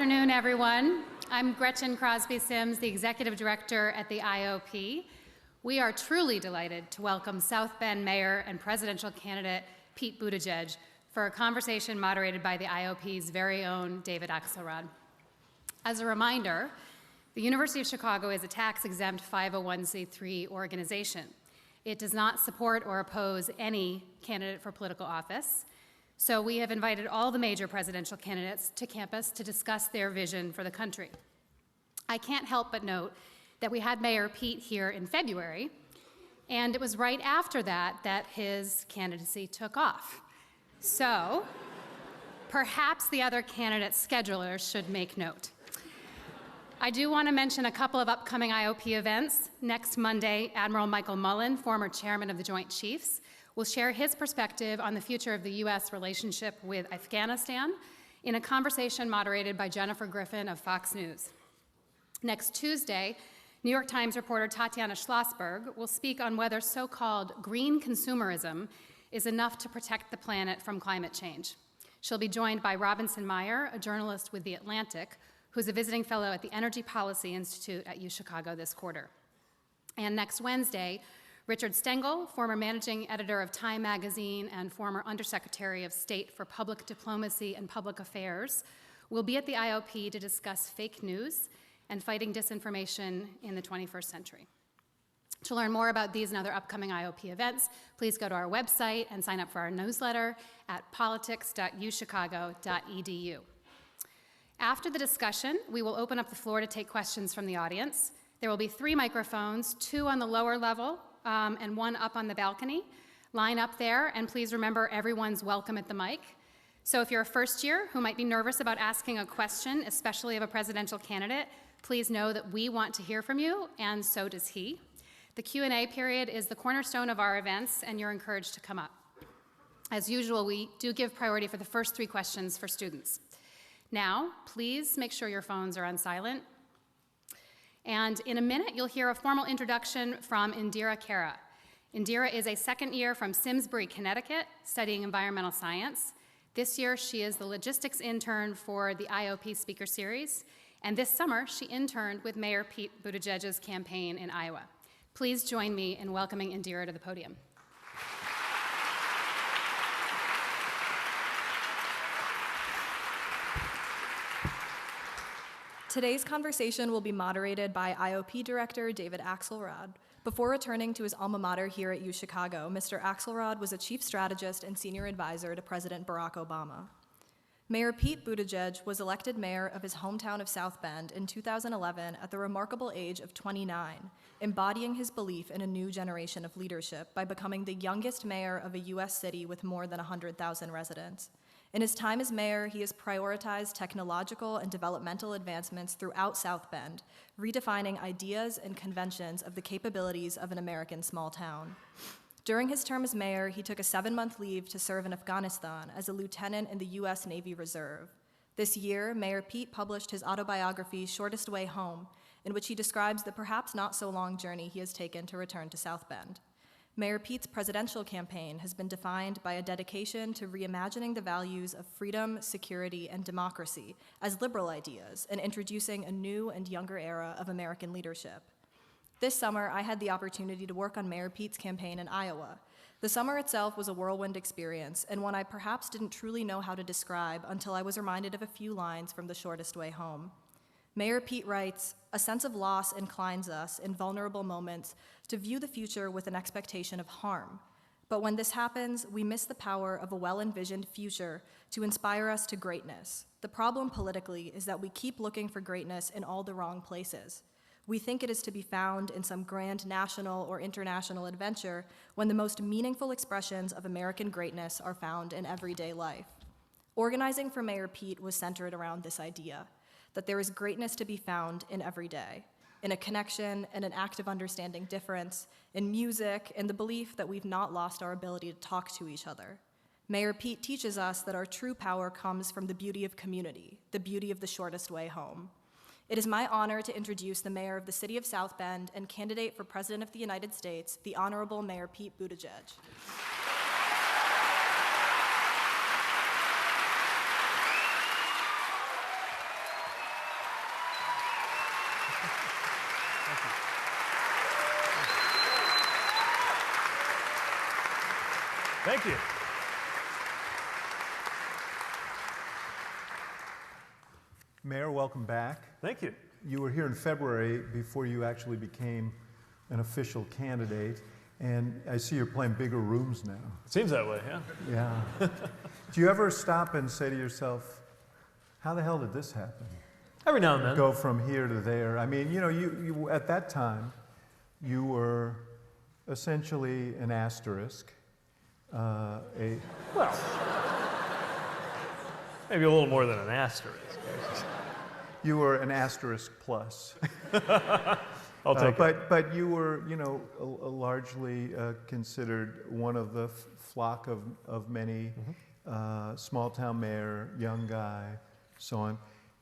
Good afternoon, everyone. I'm Gretchen Crosby Sims, the Executive Director at the IOP. We are truly delighted to welcome South Bend Mayor and Presidential Candidate Pete Buttigieg for a conversation moderated by the IOP's very own David Axelrod. As a reminder, the University of Chicago is a tax-exempt 501c3 organization. It does not support or oppose any candidate for political office. So we have invited all the major presidential candidates to campus to discuss their vision for the country. I can't help but note that we had Mayor Pete here in February, and it was right after that that his candidacy took off. So perhaps the other candidate schedulers should make note. I do want to mention a couple of upcoming IOP events. Next Monday, Admiral Michael Mullen, former chairman of the Joint Chiefs, will share his perspective on the future of the U.S. relationship with Afghanistan in a conversation moderated by Jennifer Griffin of Fox News. Next Tuesday, New York Times reporter Tatiana Schlossberg will speak on whether so-called green consumerism is enough to protect the planet from climate change. She'll be joined by Robinson Meyer, a journalist with The Atlantic, who's a visiting fellow at the Energy Policy Institute at UChicago this quarter. And next Wednesday, Richard Stengel, former managing editor of Time magazine and former Undersecretary of State for Public Diplomacy and Public Affairs, will be at the IOP to discuss fake news and fighting disinformation in the 21st century. To learn more about these and other upcoming IOP events, please go to our website and sign up for our newsletter at politics.uchicago.edu. After the discussion, we will open up the floor to take questions from the audience. There will be 3 microphones, 2 on the lower level, and 1 up on the balcony. Line up there, and please remember everyone's welcome at the mic. So if you're a first year who might be nervous about asking a question, especially of a presidential candidate, please know that we want to hear from you, and so does he. The Q&A period is the cornerstone of our events, and you're encouraged to come up. As usual, we do give priority for the first 3 questions for students. Now, please make sure your phones are on silent. And in a minute, you'll hear a formal introduction from Indira Kara. Indira is a second year from Simsbury, Connecticut, studying environmental science. This year, she is the logistics intern for the IOP Speaker Series. And this summer, she interned with Mayor Pete Buttigieg's campaign in Iowa. Please join me in welcoming Indira to the podium. Today's conversation will be moderated by IOP Director David Axelrod. Before returning to his alma mater here at UChicago, Mr. Axelrod was a chief strategist and senior advisor to President Barack Obama. Mayor Pete Buttigieg was elected mayor of his hometown of South Bend in 2011 at the remarkable age of 29, embodying his belief in a new generation of leadership by becoming the youngest mayor of a U.S. city with more than 100,000 residents. In his time as mayor, he has prioritized technological and developmental advancements throughout South Bend, redefining ideas and conventions of the capabilities of an American small town. During his term as mayor, he took a 7-month leave to serve in Afghanistan as a lieutenant in the U.S. Navy Reserve. This year, Mayor Pete published his autobiography, Shortest Way Home, in which he describes the perhaps not so long journey he has taken to return to South Bend. Mayor Pete's presidential campaign has been defined by a dedication to reimagining the values of freedom, security, and democracy as liberal ideas and introducing a new and younger era of American leadership. This summer, I had the opportunity to work on Mayor Pete's campaign in Iowa. The summer itself was a whirlwind experience, and one I perhaps didn't truly know how to describe until I was reminded of a few lines from The Shortest Way Home. Mayor Pete writes, "A sense of loss inclines us in vulnerable moments to view the future with an expectation of harm. But when this happens, we miss the power of a well-envisioned future to inspire us to greatness. The problem politically is that we keep looking for greatness in all the wrong places. We think it is to be found in some grand national or international adventure when the most meaningful expressions of American greatness are found in everyday life." Organizing for Mayor Pete was centered around this idea, that there is greatness to be found in every day, in a connection and an act of understanding difference, in music, and the belief that we've not lost our ability to talk to each other. Mayor Pete teaches us that our true power comes from the beauty of community, the beauty of the shortest way home. It is my honor to introduce the mayor of the city of South Bend and candidate for President of the United States, the Honorable Mayor Pete Buttigieg. Thank you. Mayor, welcome back. Thank you. You were here in February before you actually became an official candidate, and I see you're playing bigger rooms now. It seems that way, yeah. Yeah. Do you ever stop and say to yourself, how the hell did this happen? Every now and then. Go from here to there. I mean, you know, you at that time, you were essentially an asterisk. Well, maybe a little more than an asterisk. You were an asterisk plus. I'll take it. But you were, you know, largely considered one of the flock of many, small-town mayor, young guy, so on.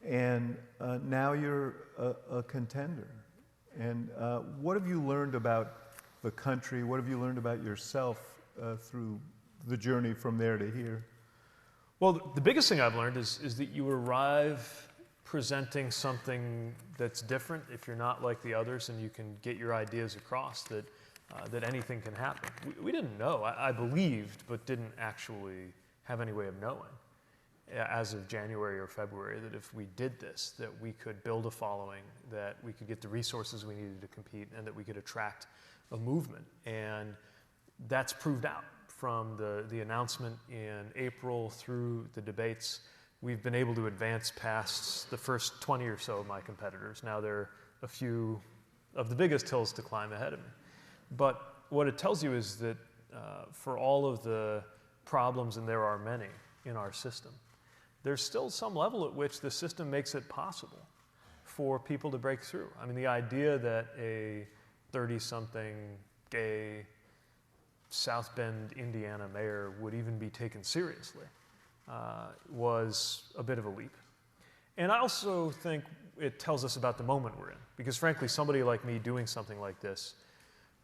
And now you're a contender. And what have you learned about the country? What have you learned about yourself through the journey from there to here? Well, the biggest thing I've learned is that you arrive presenting something that's different if you're not like the others, and you can get your ideas across that anything can happen. We didn't know. I believed, but didn't actually have any way of knowing as of January or February that if we did this, that we could build a following, that we could get the resources we needed to compete, and that we could attract a movement. And that's proved out from the announcement in April through the debates. We've been able to advance past the first 20 or so of my competitors. Now there are a few of the biggest hills to climb ahead of me. But what it tells you is that for all of the problems, and there are many in our system, there's still some level at which the system makes it possible for people to break through. I mean, the idea that a 30-something gay South Bend, Indiana mayor would even be taken seriously was a bit of a leap. And I also think it tells us about the moment we're in, because frankly, somebody like me doing something like this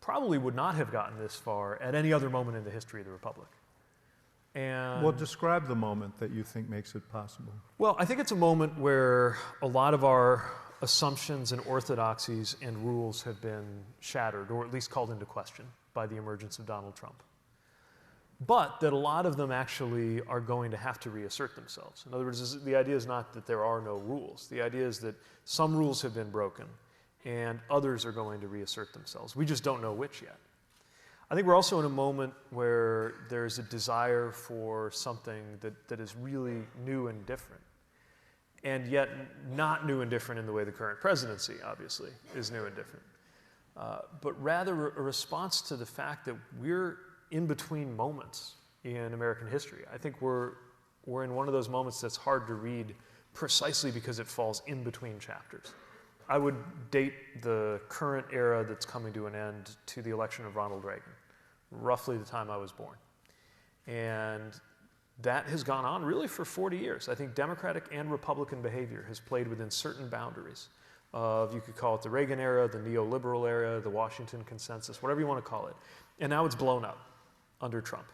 probably would not have gotten this far at any other moment in the history of the Republic. And Well, describe the moment that you think makes it possible. well, I think it's a moment where a lot of our assumptions and orthodoxies and rules have been shattered, or at least called into question, by the emergence of Donald Trump. But that a lot of them actually are going to have to reassert themselves. In other words, the idea is not that there are no rules. The idea is that some rules have been broken and others are going to reassert themselves. We just don't know which yet. I think we're also in a moment where there's a desire for something that is really new and different, and yet not new and different in the way the current presidency, obviously, is new and different, but rather a response to the fact that we're in between moments in American history. I think we're in one of those moments that's hard to read precisely because it falls in between chapters. I would date the current era that's coming to an end to the election of Ronald Reagan, roughly the time I was born. And that has gone on really for 40 years. I think Democratic and Republican behavior has played within certain boundaries of, you could call it the Reagan era, the neoliberal era, the Washington consensus, whatever you want to call it. And now it's blown up under Trump,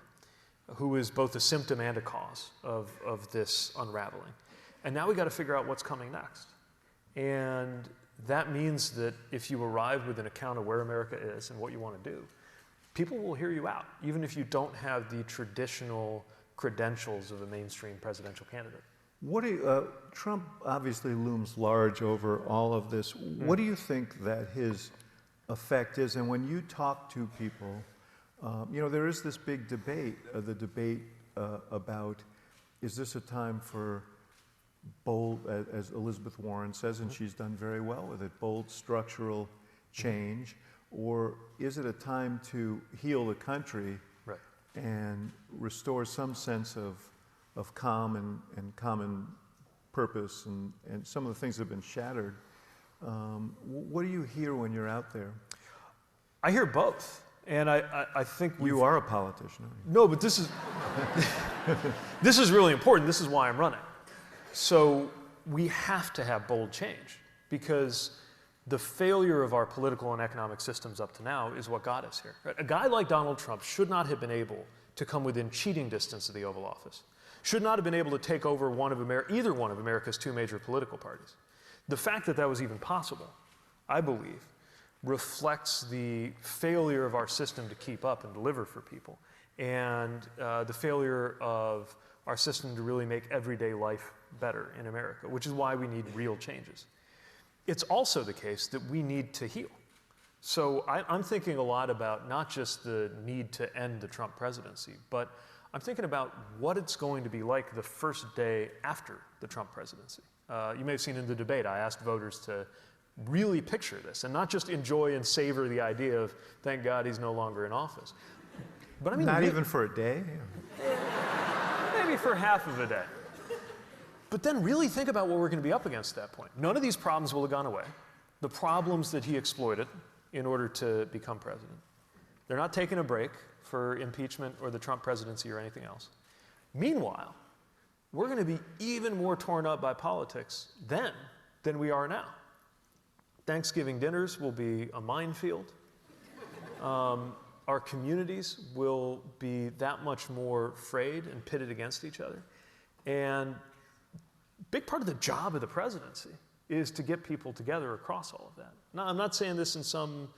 who is both a symptom and a cause of this unraveling. And now we got to figure out what's coming next. And that means that if you arrive with an account of where America is and what you want to do, people will hear you out, even if you don't have the traditional credentials of a mainstream presidential candidate. What do you, Trump obviously looms large over all of this. What do you think that his effect is? And when you talk to people, you know, there is this big debate, the debate about, is this a time for bold, as Elizabeth Warren says, and she's done very well with it, bold structural change, or is it a time to heal the country and restore some sense of calm and common purpose and some of the things that have been shattered? What do you hear when you're out there? I hear both. And I think you are a politician, aren't you? No, but this is this is really important. This is why I'm running. So we have to have bold change, because the failure of our political and economic systems up to now is what got us here. A guy like Donald Trump should not have been able to come within cheating distance of the Oval Office, should not have been able to take over either one of America's two major political parties. The fact that that was even possible, I believe, reflects the failure of our system to keep up and deliver for people. and the failure of our system to really make everyday life better in America, which is why we need real changes. It's also the case that we need to heal. So I'm thinking a lot about not just the need to end the Trump presidency, but I'm thinking about what it's going to be like the first day after the Trump presidency. You may have seen in the debate, I asked voters to really picture this and not just enjoy and savor the idea of, thank God he's no longer in office. But I mean, Not even for a day? maybe for half of a day. But then really think about what we're going to be up against at that point. None of these problems will have gone away. The problems that he exploited in order to become president, they're not taking a break for impeachment or the Trump presidency or anything else. Meanwhile, we're going to be even more torn up by politics then than we are now. Thanksgiving dinners will be a minefield. Our communities will be that much more frayed and pitted against each other. And a big part of the job of the presidency is to get people together across all of that. Now, I'm not saying this in some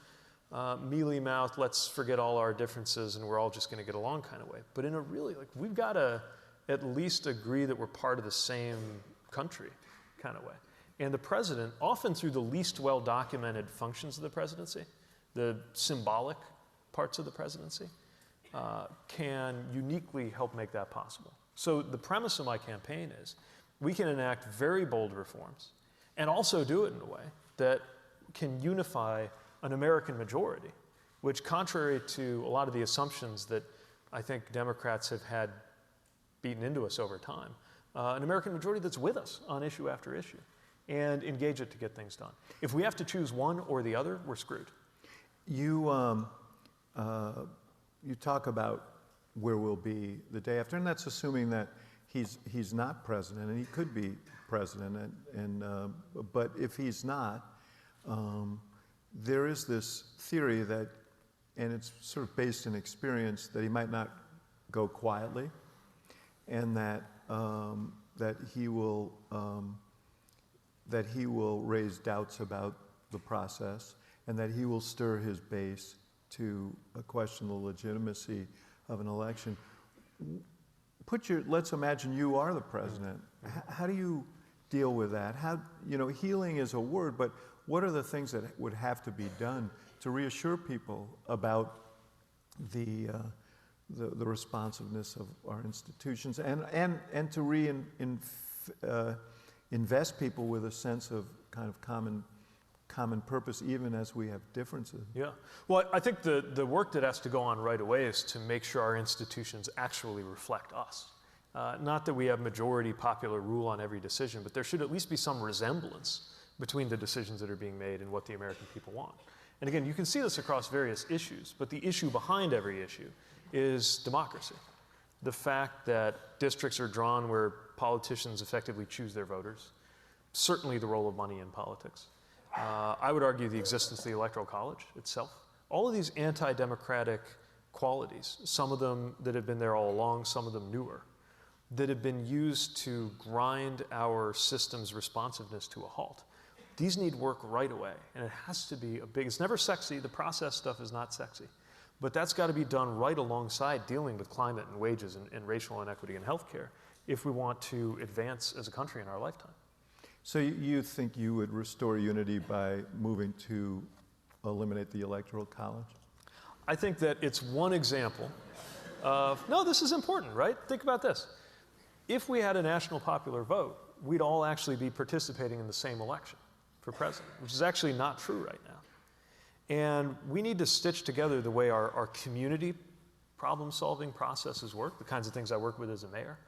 mealy-mouthed, let's forget all our differences and we're all just going to get along kind of way. But in a really, like, we've got to at least agree that we're part of the same country kind of way. And the president, often through the least well-documented functions of the presidency, the symbolic parts of the presidency, can uniquely help make that possible. So the premise of my campaign is we can enact very bold reforms and also do it in a way that can unify an American majority, which, contrary to a lot of the assumptions that I think Democrats have had beaten into us over time, an American majority that's with us on issue after issue and engage it to get things done. If we have to choose one or the other, we're screwed. You talk about where we'll be the day after, and that's assuming that he's not president, and he could be president, but if he's not, there is this theory that, and it's sort of based in experience, that he might not go quietly, and that he will raise doubts about the process, and that he will stir his base to question the legitimacy of an election. Let's imagine you are the president. How do you deal with that? Healing is a word, but what are the things that would have to be done to reassure people about the responsiveness of our institutions and to invest people with a sense of kind of common purpose, even as we have differences? Yeah. Well, I think the work that has to go on right away is to make sure our institutions actually reflect us. Not that we have majority popular rule on every decision, but there should at least be some resemblance between the decisions that are being made and what the American people want. And again, you can see this across various issues, but the issue behind every issue is democracy. The fact that districts are drawn where politicians effectively choose their voters, certainly the role of money in politics. I would argue the existence of the Electoral College itself. All of these anti-democratic qualities, some of them that have been there all along, some of them newer, that have been used to grind our system's responsiveness to a halt. These need work right away, and it has to be it's never sexy, the process stuff is not sexy, but that's got to be done right alongside dealing with climate and wages and racial inequity and healthcare if we want to advance as a country in our lifetime. So you think you would restore unity by moving to eliminate the Electoral College? I think that it's one example of, no, this is important, right? Think about this. If we had a national popular vote, we'd all actually be participating in the same election for president, which is actually not true right now. And we need to stitch together the way our community problem-solving processes work, the kinds of things I work with as a mayor,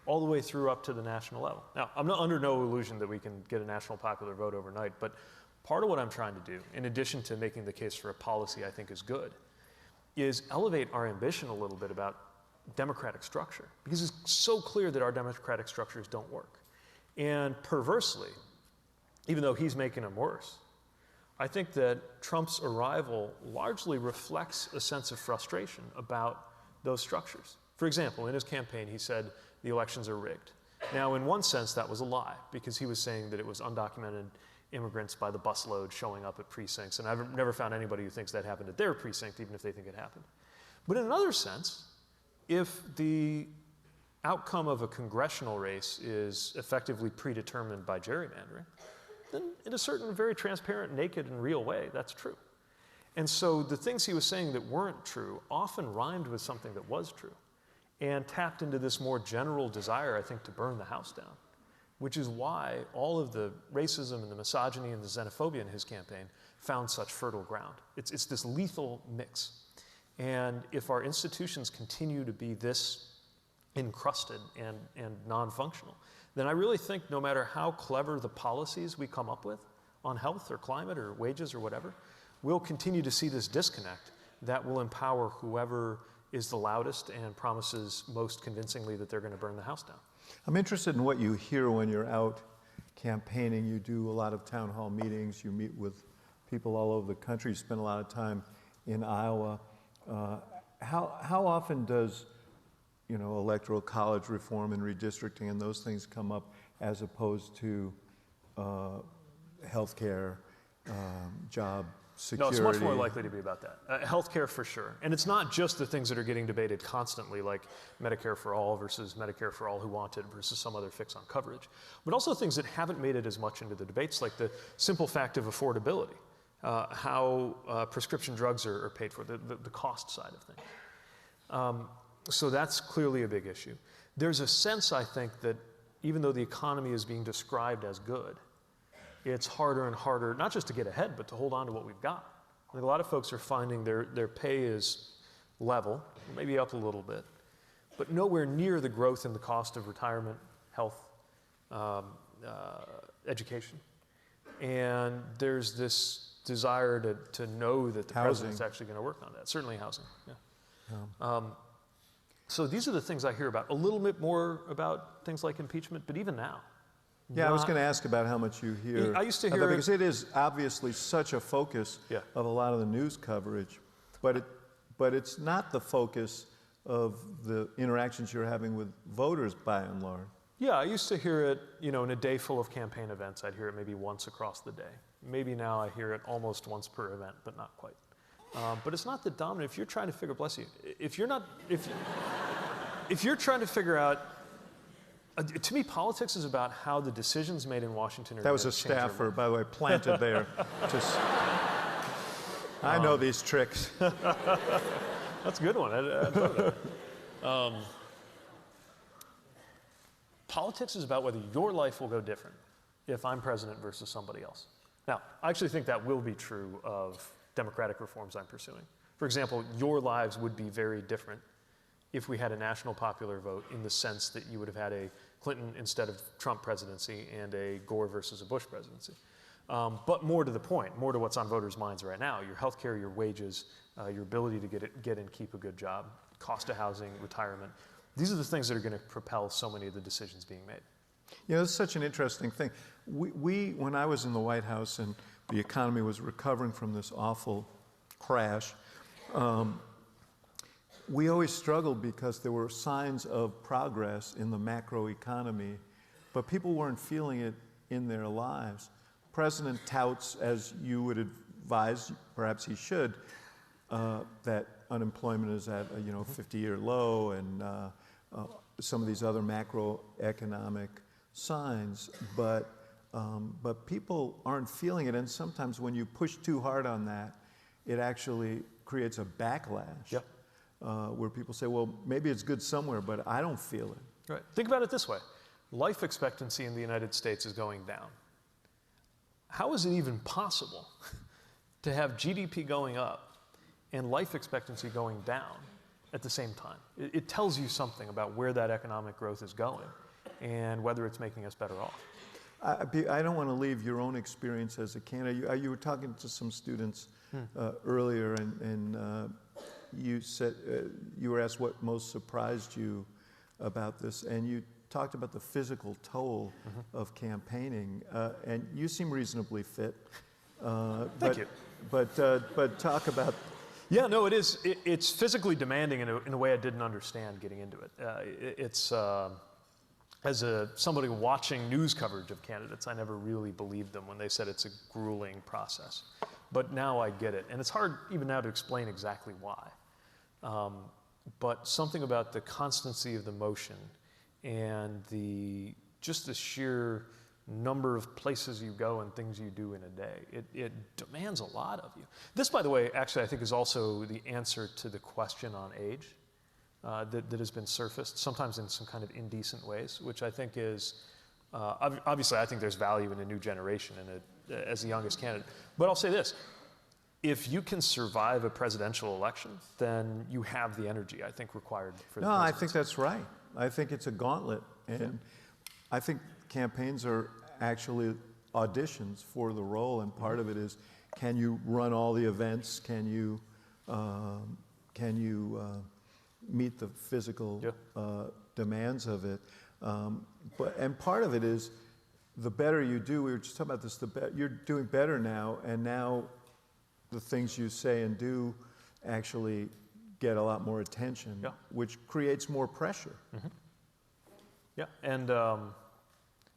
all the way through up to the national level. Now, I'm under no illusion that we can get a national popular vote overnight, but part of what I'm trying to do, in addition to making the case for a policy I think is good, is elevate our ambition a little bit about democratic structure, because it's so clear that our democratic structures don't work. And perversely, even though he's making them worse, I think that Trump's arrival largely reflects a sense of frustration about those structures. For example, in his campaign, he said the elections are rigged. Now, in one sense, that was a lie, because he was saying that it was undocumented immigrants by the busload showing up at precincts, and I've never found anybody who thinks that happened at their precinct, even if they think it happened. But in another sense, if the outcome of a congressional race is effectively predetermined by gerrymandering, then in a certain very transparent, naked, and real way, that's true. And so the things he was saying that weren't true often rhymed with something that was true and tapped into this more general desire, I think, to burn the house down, which is why all of the racism and the misogyny and the xenophobia in his campaign found such fertile ground. It's this lethal mix. And if our institutions continue to be this encrusted and non-functional, then I really think no matter how clever the policies we come up with on health or climate or wages or whatever, we'll continue to see this disconnect that will empower whoever is the loudest and promises most convincingly that they're going to burn the house down. I'm interested in what you hear when you're out campaigning. You do a lot of town hall meetings. You meet with people all over the country. You spend a lot of time in Iowa. How often does, electoral college reform and redistricting and those things come up as opposed to healthcare, job security? No, it's much more likely to be about that. Healthcare for sure. And it's not just the things that are getting debated constantly, like Medicare for all versus Medicare for all who want it versus some other fix on coverage, but also things that haven't made it as much into the debates, like the simple fact of affordability, how prescription drugs are paid for, the cost side of things. So that's clearly a big issue. There's a sense, I think, that even though the economy is being described as good, it's harder and harder, not just to get ahead, but to hold on to what we've got. I think a lot of folks are finding their pay is level, maybe up a little bit, but nowhere near the growth in the cost of retirement, health, education. And there's this desire to know that the president's actually going to work on that. Certainly housing, yeah. So these are the things I hear about. A little bit more about things like impeachment, but even now. Yeah, I was going to ask about how much you hear. I used to hear because it is obviously such a focus of a lot of the news coverage, but it's not the focus of the interactions you're having with voters by and large. Yeah, I used to hear it, in a day full of campaign events, I'd hear it maybe once across the day. Maybe now I hear it almost once per event, but not quite. But it's not the dominant. If you're trying to figure, bless you, if you're trying to figure out, to me, politics is about how the decisions made in Washington are. That was a staffer, by the way, planted there. I know these tricks. That's a good one. I thought of that. Politics is about whether your life will go different if I'm president versus somebody else. Now, I actually think that will be true of democratic reforms I'm pursuing. For example, your lives would be very different if we had a national popular vote, in the sense that you would have had a Clinton instead of Trump presidency and a Gore versus a Bush presidency. But more to the point, more to what's on voters' minds right now, your health care, your wages, your ability to get and keep a good job, cost of housing, retirement. These are the things that are going to propel so many of the decisions being made. It's such an interesting thing. When I was in the White House and the economy was recovering from this awful crash, we always struggled because there were signs of progress in the macroeconomy, but people weren't feeling it in their lives. President touts, as you would advise, perhaps he should, that unemployment is at a 50-year low, and some of these other macroeconomic signs, but people aren't feeling it, and sometimes when you push too hard on that, it actually creates a backlash. Yep. Where people say, well, maybe it's good somewhere, but I don't feel it. Right. Think about it this way. Life expectancy in the United States is going down. How is it even possible to have GDP going up and life expectancy going down at the same time? It tells you something about where that economic growth is going and whether it's making us better off. I don't want to leave your own experience as a candidate. You were talking to some students earlier, and you said you were asked what most surprised you about this, and you talked about the physical toll of campaigning, and you seem reasonably fit. Thank you. But talk about. Yeah, no, it is. It's physically demanding in a way I didn't understand getting into it. It's as somebody watching news coverage of candidates, I never really believed them when they said it's a grueling process. But now I get it, and it's hard even now to explain exactly why. but something about the constancy of the motion and just the sheer number of places you go and things you do in a day. It demands a lot of you. This, by the way, actually I think is also the answer to the question on age that has been surfaced, sometimes in some kind of indecent ways, which I think is, obviously I think there's value in a new generation as the youngest candidate. But I'll say this, if you can survive a presidential election, then you have the energy, I think, required for the No, I presidency. think that's right. I think it's a gauntlet. And I think campaigns are actually auditions for the role, and part of it is, can you run all the events? Can you meet the physical demands of it? And part of it is, the better you do, we were just talking about this, you're doing better now, and now the things you say and do actually get a lot more attention, which creates more pressure. Mm-hmm. Yeah,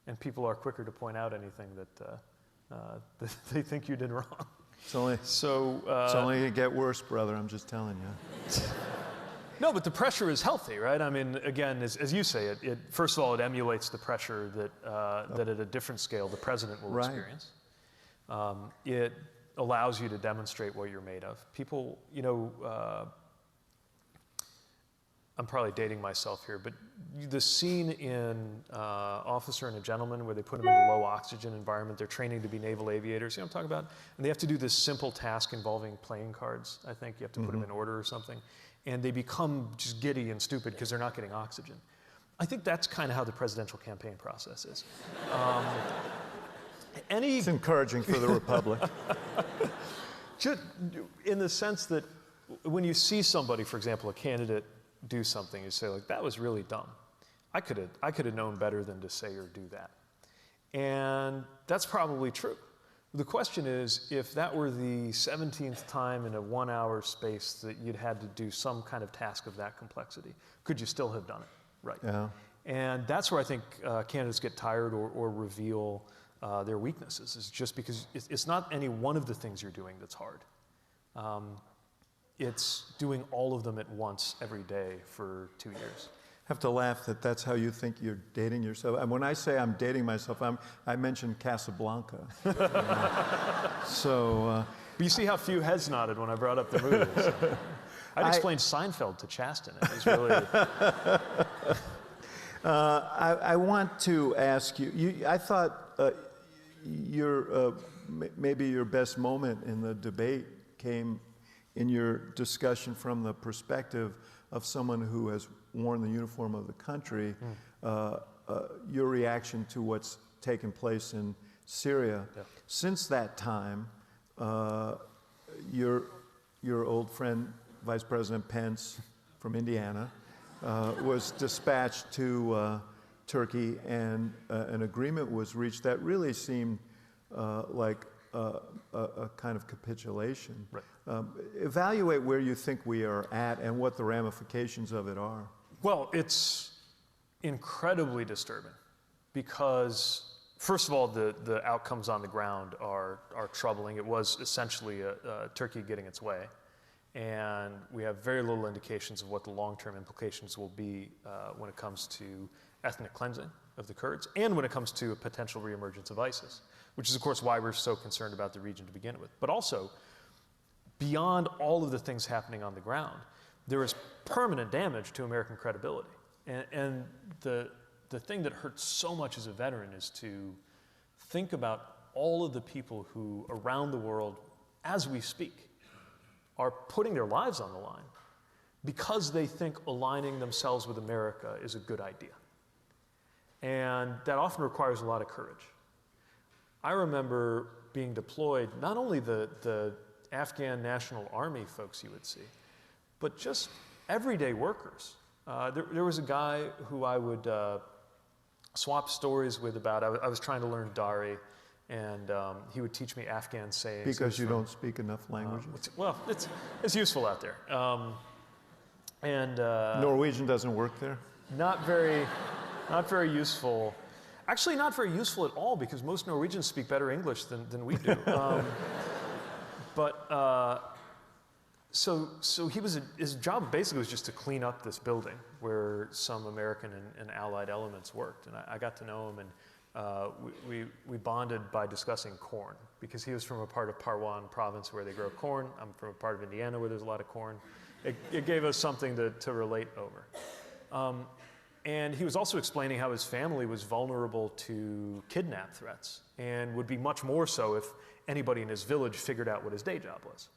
and people are quicker to point out anything that they think you did wrong. It's only going to get worse, brother, I'm just telling you. No, but the pressure is healthy, right? I mean, again, as you say, it first of all, it emulates the pressure that at a different scale the president will experience. It allows you to demonstrate what you're made of. People, I'm probably dating myself here, but the scene in Officer and a Gentleman where they put them in a low oxygen environment, they're training to be naval aviators, you know what I'm talking about? And they have to do this simple task involving playing cards, I think. You have to put them in order or something. And they become just giddy and stupid because they're not getting oxygen. I think that's kind of how the presidential campaign process is. It's encouraging for the Republic. Just in the sense that when you see somebody, for example, a candidate, do something, you say, like, that was really dumb. I could have known better than to say or do that. And that's probably true. The question is, if that were the 17th time in a 1 hour space that you'd had to do some kind of task of that complexity, could you still have done it right? Yeah. And that's where I think candidates get tired or reveal their weaknesses, is just because it's not any one of the things you're doing that's hard. It's doing all of them at once every day for 2 years. I have to laugh that that's how you think you're dating yourself. And when I say I'm dating myself, I mentioned Casablanca. But you see how few heads nodded when I brought up the movies. I'd explained Seinfeld to Chasten. It was really... I want to ask you, I thought maybe your best moment in the debate came in your discussion from the perspective of someone who has worn the uniform of the country, your reaction to what's taken place in Syria. Yeah. Since that time, your old friend, Vice President Pence from Indiana, was dispatched to Turkey, and an agreement was reached that really seemed like a kind of capitulation. Right. Evaluate where you think we are at and what the ramifications of it are. Well, it's incredibly disturbing because, first of all, the outcomes on the ground are troubling. It was essentially Turkey getting its way, and we have very little indications of what the long-term implications will be when it comes to ethnic cleansing of the Kurds and when it comes to a potential reemergence of ISIS, which is, of course, why we're so concerned about the region to begin with. But also, beyond all of the things happening on the ground, there is permanent damage to American credibility. And the thing that hurts so much as a veteran is to think about all of the people who, around the world, as we speak, are putting their lives on the line because they think aligning themselves with America is a good idea. And that often requires a lot of courage. I remember being deployed, not only the Afghan National Army folks you would see, but just everyday workers. There was a guy who I would swap stories with about, I was trying to learn Dari, and he would teach me Afghan sayings. Because you don't speak enough languages? Well, it's useful out there. Norwegian doesn't work there? Not very useful. Actually, not very useful at all, because most Norwegians speak better English than we do. So his job basically was just to clean up this building where some American and allied elements worked. And I got to know him, and we bonded by discussing corn, because he was from a part of Parwan province where they grow corn. I'm from a part of Indiana where there's a lot of corn. It gave us something to relate over. And he was also explaining how his family was vulnerable to kidnap threats, and would be much more so if anybody in his village figured out what his day job was.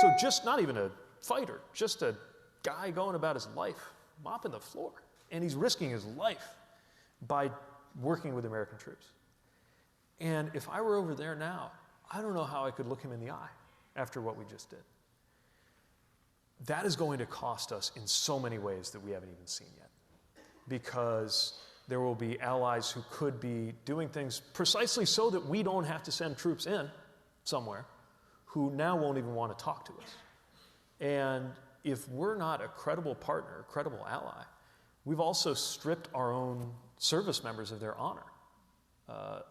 So just not even a fighter, just a guy going about his life, mopping the floor. And he's risking his life by working with American troops. And if I were over there now, I don't know how I could look him in the eye after what we just did. That is going to cost us in so many ways that we haven't even seen yet. Because there will be allies who could be doing things precisely so that we don't have to send troops in somewhere, who now won't even want to talk to us. And if we're not a credible partner, a credible ally, we've also stripped our own service members of their honor.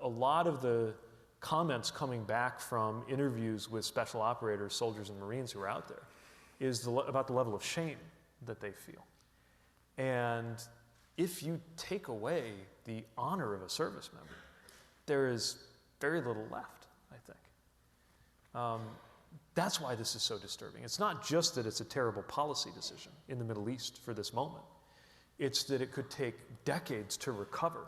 A lot of the comments coming back from interviews with special operators, soldiers, and Marines who are out there is about the level of shame that they feel. And if you take away the honor of a service member, there is very little left, I think. That's why this is so disturbing. It's not just that it's a terrible policy decision in the Middle East for this moment. It's that it could take decades to recover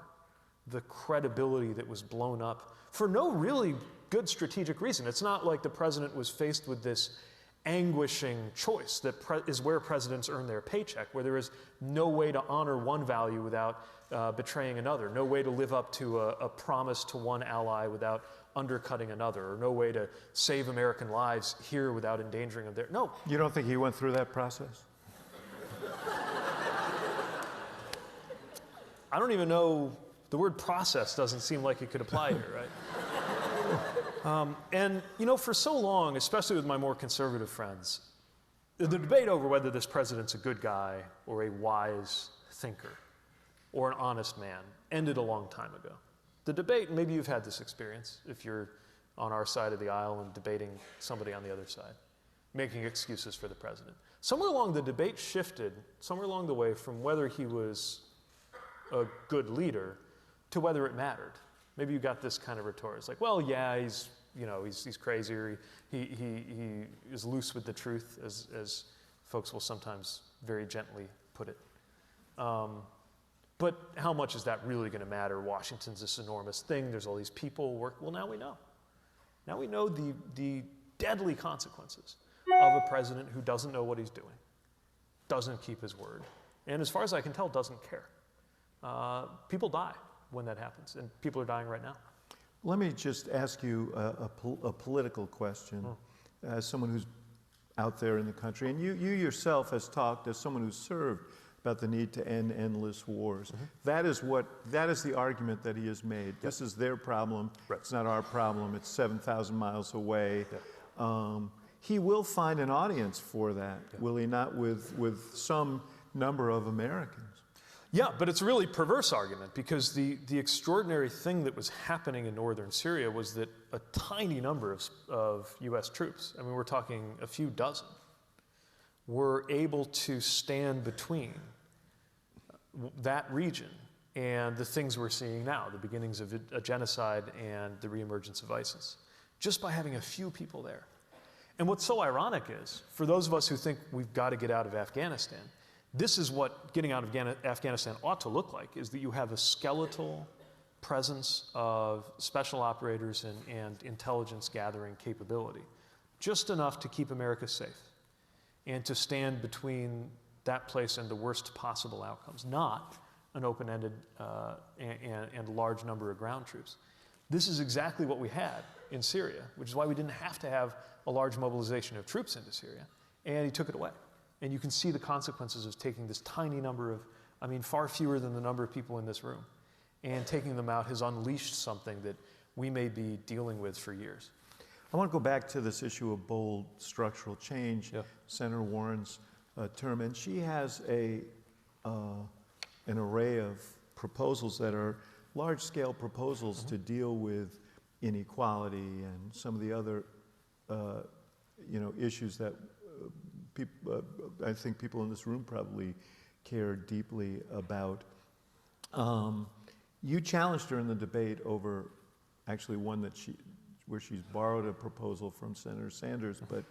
the credibility that was blown up for no really good strategic reason. It's not like the president was faced with this anguishing choice that is where presidents earn their paycheck, where there is no way to honor one value without betraying another, no way to live up to a promise to one ally without undercutting another, or no way to save American lives here without endangering them there. No. You don't think he went through that process? I don't even know, the word process doesn't seem like it could apply here, right? And, you know, for so long, especially with my more conservative friends, the debate over whether this president's a good guy or a wise thinker or an honest man ended a long time ago. The debate, and maybe you've had this experience if you're on our side of the aisle and debating somebody on the other side, making excuses for the president. Somewhere along the debate shifted, somewhere along the way, from whether he was a good leader to whether it mattered. Maybe you got this kind of retort. It's like, well, yeah, he's crazy, or he is loose with the truth, as folks will sometimes very gently put it. But how much is that really going to matter? Washington's this enormous thing. There's all these people work. Well, now we know. Now we know the deadly consequences of a president who doesn't know what he's doing, doesn't keep his word, and as far as I can tell, doesn't care. People die when that happens, and people are dying right now. Let me just ask you a political question, as someone who's out there in the country, and you yourself has talked as someone who's served about the need to end endless wars. Mm-hmm. That is the argument that he has made. Yep. This is their problem. Right. It's not our problem. It's 7,000 miles away. Yep. He will find an audience for that, yep. Will he not, with some number of Americans? Yeah, but it's a really perverse argument, because the extraordinary thing that was happening in northern Syria was that a tiny number of U.S. troops, I mean, we're talking a few dozen, were able to stand between that region and the things we're seeing now, the beginnings of a genocide and the reemergence of ISIS, just by having a few people there. And what's so ironic is, for those of us who think we've got to get out of Afghanistan, this is what getting out of Afghanistan ought to look like, is that you have a skeletal presence of special operators and intelligence gathering capability, just enough to keep America safe and to stand between that place and the worst possible outcomes, not an open-ended and large number of ground troops. This is exactly what we had in Syria, which is why we didn't have to have a large mobilization of troops into Syria, and he took it away. And you can see the consequences of taking this tiny number of, I mean, far fewer than the number of people in this room, and taking them out has unleashed something that we may be dealing with for years. I want to go back to this issue of bold structural change, yeah. Senator Warren's term, and she has an array of proposals that are large-scale proposals mm-hmm. to deal with inequality and some of the other issues that I think people in this room probably care deeply about. You challenged her in the debate over actually one that where she's borrowed a proposal from Senator Sanders, but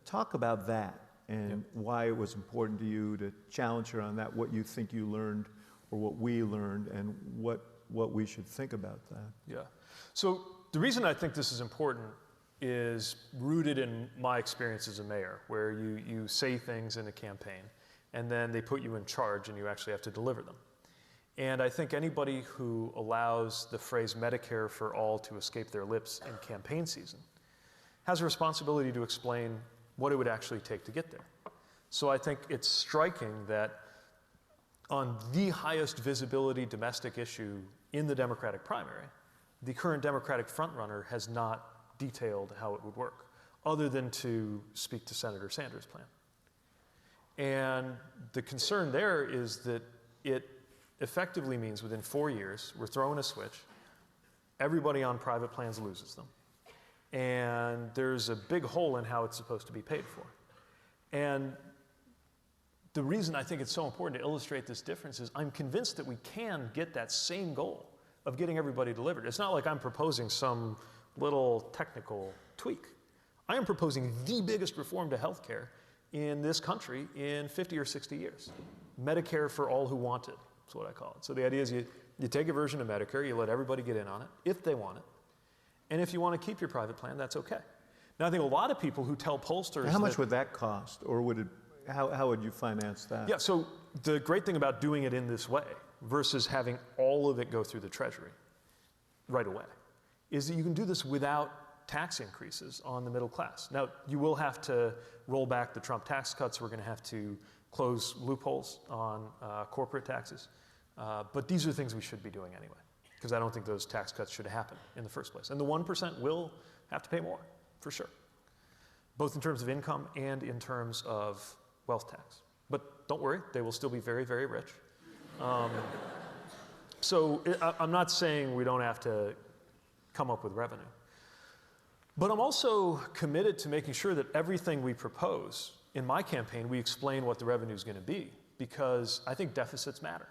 talk about that and why it was important to you to challenge her on that, what you think you learned or what we learned, and what we should think about that. Yeah. So the reason I think this is important is rooted in my experience as a mayor, where you say things in a campaign, and then they put you in charge and you actually have to deliver them. And I think anybody who allows the phrase Medicare for all to escape their lips in campaign season has a responsibility to explain what it would actually take to get there. So I think it's striking that on the highest visibility domestic issue in the Democratic primary, the current Democratic frontrunner has not detailed how it would work, other than to speak to Senator Sanders' plan. And the concern there is that it effectively means within 4 years, we're throwing a switch, everybody on private plans loses them. And there's a big hole in how it's supposed to be paid for. And the reason I think it's so important to illustrate this difference is I'm convinced that we can get that same goal of getting everybody delivered. It's not like I'm proposing some little technical tweak. I am proposing the biggest reform to healthcare in this country in 50 or 60 years. Medicare for all who want it, that's what I call it. So the idea is you take a version of Medicare, you let everybody get in on it, if they want it. And if you want to keep your private plan, that's okay. Now I think a lot of people who tell pollsters How much would that cost, or would it, how would you finance that? Yeah, so the great thing about doing it in this way versus having all of it go through the Treasury right away is that you can do this without tax increases on the middle class. Now, you will have to roll back the Trump tax cuts. We're going to have to close loopholes on corporate taxes. But these are things we should be doing anyway, because I don't think those tax cuts should happen in the first place. And the 1% will have to pay more, for sure, both in terms of income and in terms of wealth tax. But don't worry, they will still be very, very rich. I'm not saying we don't have to come up with revenue. But I'm also committed to making sure that everything we propose in my campaign, we explain what the revenue is going to be, because I think deficits matter.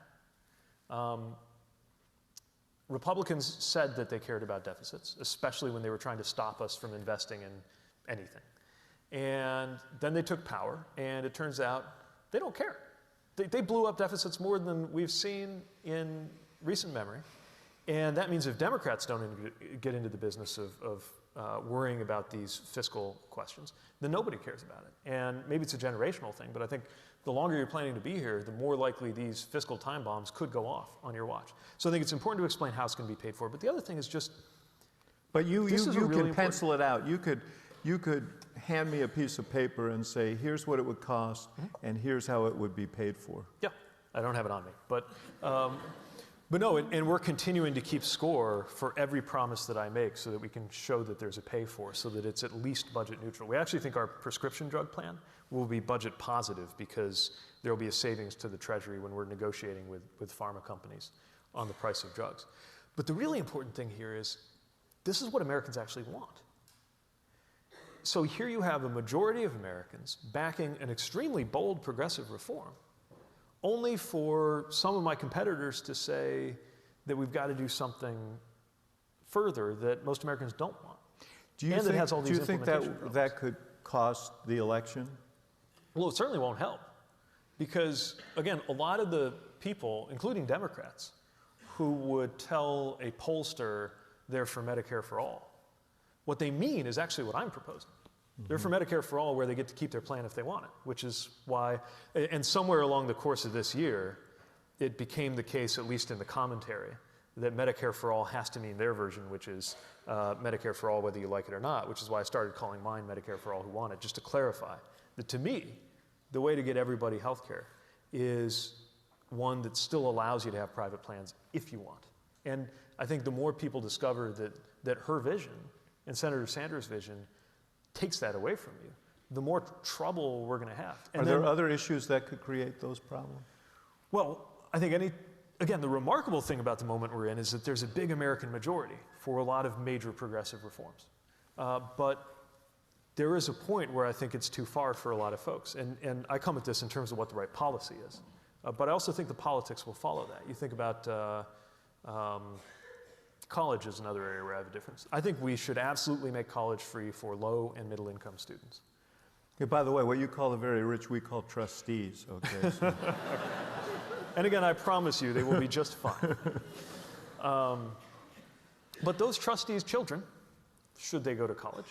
Republicans said that they cared about deficits, especially when they were trying to stop us from investing in anything. And then they took power, and it turns out they don't care. They blew up deficits more than we've seen in recent memory. And that means if Democrats don't get into the business of worrying about these fiscal questions, then nobody cares about it. And maybe it's a generational thing, but I think the longer you're planning to be here, the more likely these fiscal time bombs could go off on your watch. So I think it's important to explain how it's going to be paid for. But the other thing is just, but you really can pencil it out. You could hand me a piece of paper and say, here's what it would cost, and here's how it would be paid for. Yeah, I don't have it on me. But no, and we're continuing to keep score for every promise that I make so that we can show that there's a pay for, so that it's at least budget neutral. We actually think our prescription drug plan will be budget positive because there will be a savings to the Treasury when we're negotiating with pharma companies on the price of drugs. But the really important thing here is this is what Americans actually want. So here you have a majority of Americans backing an extremely bold progressive reform, only for some of my competitors to say that we've got to do something further that most Americans don't want. Do you think that could cost the election? Well, it certainly won't help. Because, again, a lot of the people, including Democrats, who would tell a pollster they're for Medicare for all, what they mean is actually what I'm proposing. They're for Medicare for all, where they get to keep their plan if they want it, which is why, and somewhere along the course of this year, it became the case, at least in the commentary, that Medicare for all has to mean their version, which is Medicare for all whether you like it or not, which is why I started calling mine Medicare for all who want it, just to clarify that to me, the way to get everybody health care is one that still allows you to have private plans if you want. And I think the more people discover that her vision and Senator Sanders' vision takes that away from you, the more trouble we're going to have. And Are there other issues that could create those problems? Well, I think again, the remarkable thing about the moment we're in is that there's a big American majority for a lot of major progressive reforms. But there is a point where I think it's too far for a lot of folks. And I come at this in terms of what the right policy is. But I also think the politics will follow that. You think about college is another area where I have a difference. I think we should absolutely make college free for low and middle income students. Okay, by the way, what you call the very rich, we call trustees, okay? So. And again, I promise you, they will be just fine. But those trustees' children, should they go to college,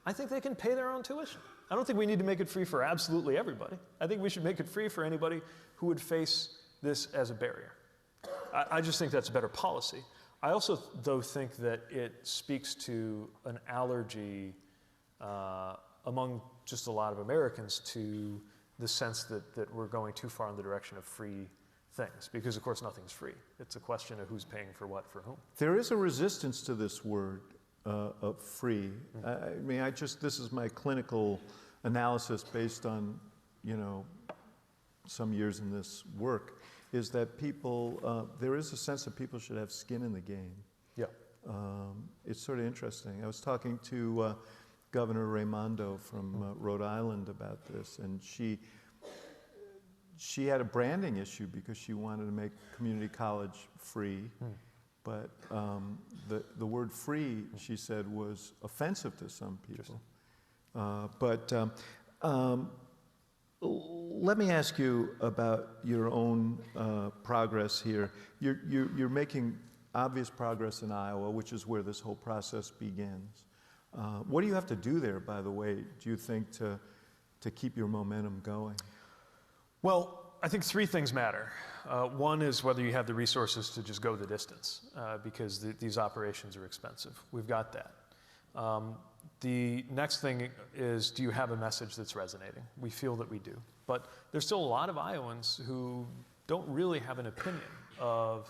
I think they can pay their own tuition. I don't think we need to make it free for absolutely everybody. I think we should make it free for anybody who would face this as a barrier. I just think that's a better policy. I also, though, think that it speaks to an allergy among just a lot of Americans to the sense that we're going too far in the direction of free things, because of course nothing's free. It's a question of who's paying for what for whom. There is a resistance to this word of free. I mean, this is my clinical analysis based on, some years in this work, is that people, there is a sense that people should have skin in the game. Yeah. It's sort of interesting. I was talking to Governor Raimondo from Rhode Island about this, and she had a branding issue because she wanted to make community college free, but the word free, she said, was offensive to some people. Let me ask you about your own progress here. You're making obvious progress in Iowa, which is where this whole process begins. What do you have to do there, by the way, do you think, to keep your momentum going? Well, I think three things matter. One is whether you have the resources to just go the distance, because these operations are expensive. We've got that. The next thing is, do you have a message that's resonating? We feel that we do. But there's still a lot of Iowans who don't really have an opinion of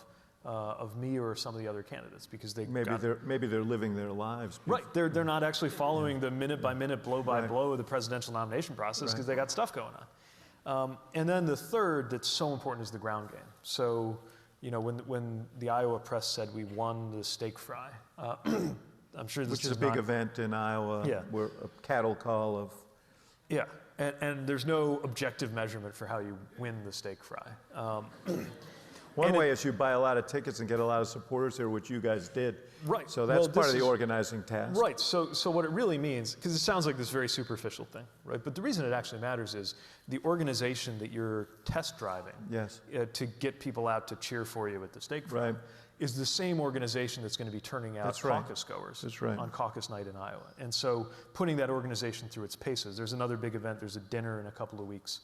me or some of the other candidates, because maybe they're living their lives. Right, they're not actually following the minute by minute, blow by blow of the presidential nomination process, because they got stuff going on. And then the third that's so important is the ground game. So, when the Iowa press said we won the steak fry, I'm sure this which is a big event in Iowa, where a cattle call of. Yeah, and there's no objective measurement for how you win the steak fry. One way is you buy a lot of tickets and get a lot of supporters here, which you guys did. Right. So that's part of the organizing task. Right. So what it really means, because it sounds like this very superficial thing, right? But the reason it actually matters is the organization that you're test driving to get people out to cheer for you at the steak fry is the same organization that's going to be turning out caucus goers on caucus night in Iowa. And so putting that organization through its paces. There's another big event. There's a dinner in a couple of weeks.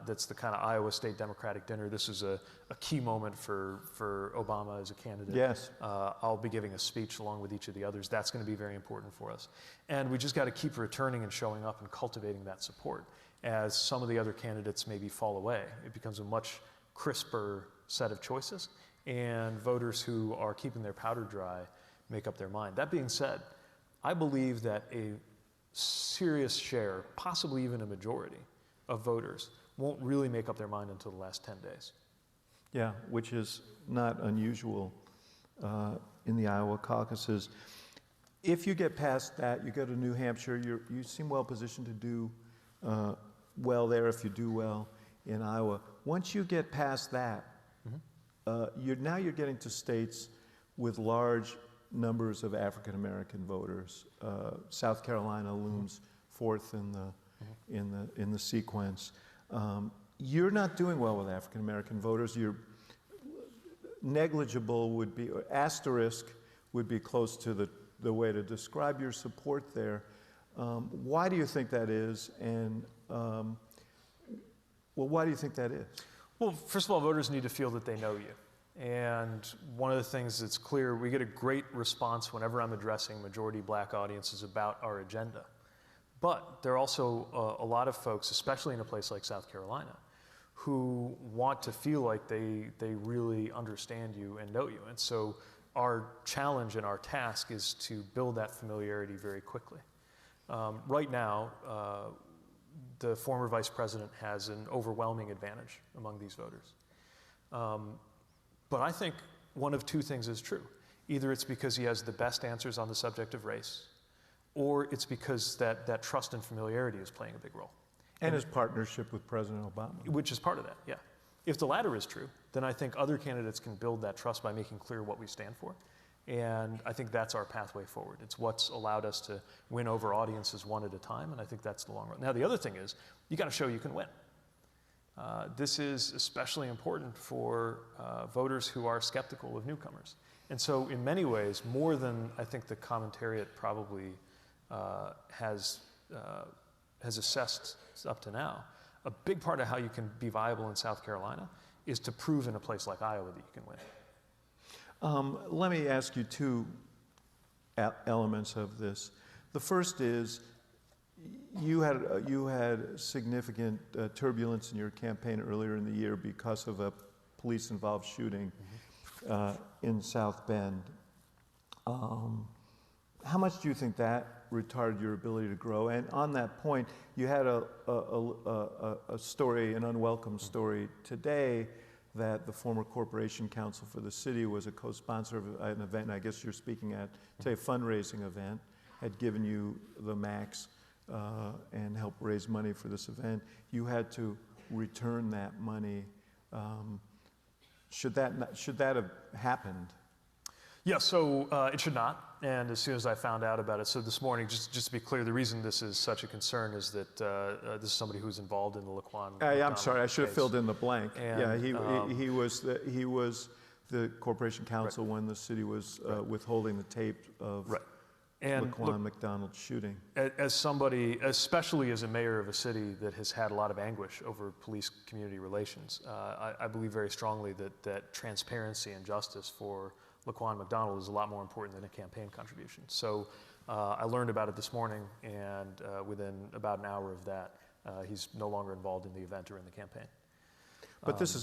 That's the kind of Iowa State Democratic dinner. This is a key moment for Obama as a candidate. Yes. I'll be giving a speech along with each of the others. That's going to be very important for us. And we just got to keep returning and showing up and cultivating that support. As some of the other candidates maybe fall away, it becomes a much crisper set of choices, and voters who are keeping their powder dry make up their mind. That being said, I believe that a serious share, possibly even a majority, of voters won't really make up their mind until the last 10 days. Yeah, which is not unusual in the Iowa caucuses. If you get past that, you go to New Hampshire, you seem well positioned to do well there if you do well in Iowa. Once you get past that, you're getting to states with large numbers of African American voters. South Carolina looms fourth in the sequence. You're not doing well with African American voters. You're negligible would be, or asterisk would be close to the way to describe your support there. Why do you think that is? And why do you think that is? Well, first of all, voters need to feel that they know you. And one of the things that's clear, we get a great response whenever I'm addressing majority black audiences about our agenda. But there are also a lot of folks, especially in a place like South Carolina, who want to feel like they really understand you and know you. And so our challenge and our task is to build that familiarity very quickly. Right now, the former vice president has an overwhelming advantage among these voters. But I think one of two things is true. Either it's because he has the best answers on the subject of race, or it's because that trust and familiarity is playing a big role. And his partnership with President Obama. Which is part of that, yeah. If the latter is true, then I think other candidates can build that trust by making clear what we stand for. And I think that's our pathway forward. It's what's allowed us to win over audiences one at a time, and I think that's the long run. Now, the other thing is, you got to show you can win. This is especially important for voters who are skeptical of newcomers. And so in many ways, more than I think the commentariat probably has assessed up to now, a big part of how you can be viable in South Carolina is to prove in a place like Iowa that you can win. Let me ask you two elements of this. The first is you had significant turbulence in your campaign earlier in the year because of a police-involved shooting in South Bend. How much do you think that retarded your ability to grow? And on that point, you had a story, an unwelcome story today, that the former corporation counsel for the city was a co-sponsor of an event, and I guess you're speaking at today, a fundraising event, had given you the max and helped raise money for this event. You had to return that money. Should that have happened? Yeah, so it should not. And as soon as I found out about it, so this morning, just to be clear, the reason this is such a concern is that this is somebody who's involved in the Laquan. I'm sorry, I should have filled in the blank. And, yeah, he was the corporation counsel right. when the city was withholding the tape of right. And Laquan look, McDonald's shooting. As somebody, especially as a mayor of a city that has had a lot of anguish over police-community relations, I believe very strongly that transparency and justice for Laquan McDonald is a lot more important than a campaign contribution. So I learned about it this morning, and within about an hour of that, he's no longer involved in the event or in the campaign. But this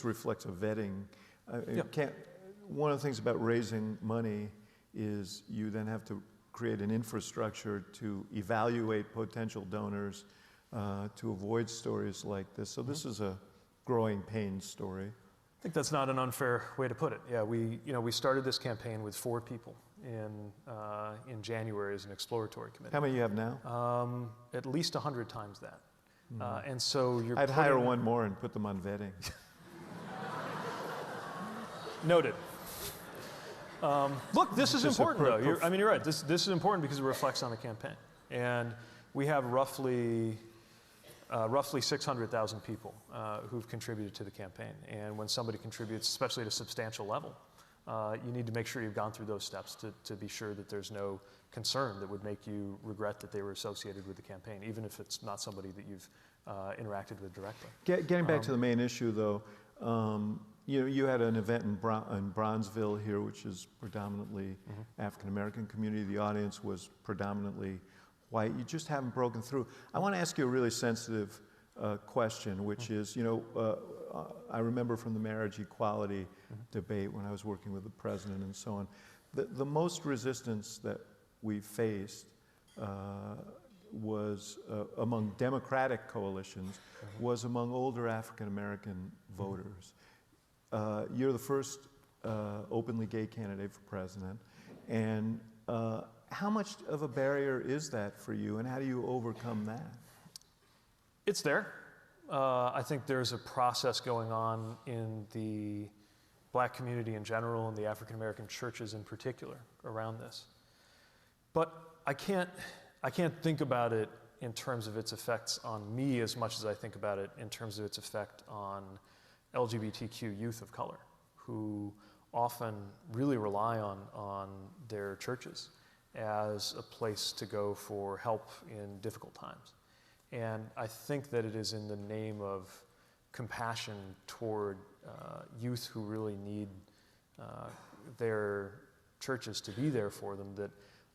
reflects a vetting. Yeah. One of the things about raising money is you then have to create an infrastructure to evaluate potential donors to avoid stories like this. So this is a growing pain story. I think that's not an unfair way to put it. Yeah, we started this campaign with 4 people in January as an exploratory committee. How many you have now? At least 100 times that. And so I'd hire one more and put them on vetting. Noted. Look, this is important, though. You're right. This is important because it reflects on the campaign. And we have roughly 600,000 people who've contributed to the campaign. And when somebody contributes, especially at a substantial level, you need to make sure you've gone through those steps to be sure that there's no concern that would make you regret that they were associated with the campaign, even if it's not somebody that you've interacted with directly. Getting back to the main issue, though, you had an event in Bronzeville here, which is predominantly African-American community. The audience was predominantly white. You just haven't broken through. I want to ask you a really sensitive question, which is, I remember from the marriage equality debate when I was working with the president and so on, the most resistance that we faced was among Democratic coalitions, was among older African-American voters. You're the first openly gay candidate for president, and how much of a barrier is that for you, and how do you overcome that? It's there. I think there's a process going on in the Black community in general and the African American churches in particular around this. But I can't think about it in terms of its effects on me as much as I think about it in terms of its effect on LGBTQ youth of color, who often really rely on their churches as a place to go for help in difficult times. And I think that it is in the name of compassion toward youth who really need their churches to be there for them that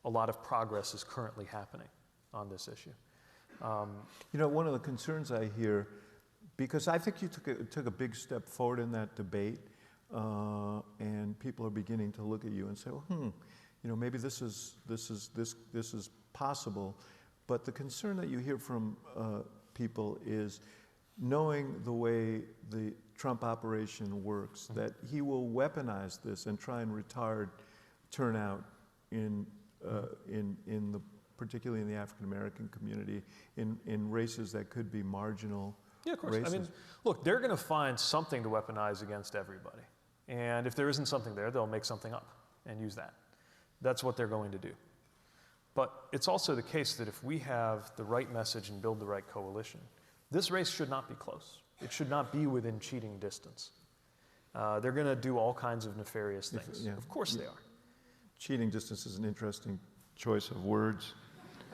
a lot of progress is currently happening on this issue. One of the concerns I hear, because I think you took a big step forward in that debate, and people are beginning to look at you and say, well, maybe this is possible. But the concern that you hear from people is knowing the way the Trump operation works, that he will weaponize this and try and retard turnout in the particularly in the African American community, in races that could be marginal Yeah, of course. races? I mean, look, they're going to find something to weaponize against everybody. And if there isn't something there, they'll make something up and use that. That's what they're going to do. But it's also the case that if we have the right message and build the right coalition, this race should not be close. It should not be within cheating distance. They're going to do all kinds of nefarious things. Yeah. Of course they are. Cheating distance is an interesting choice of words.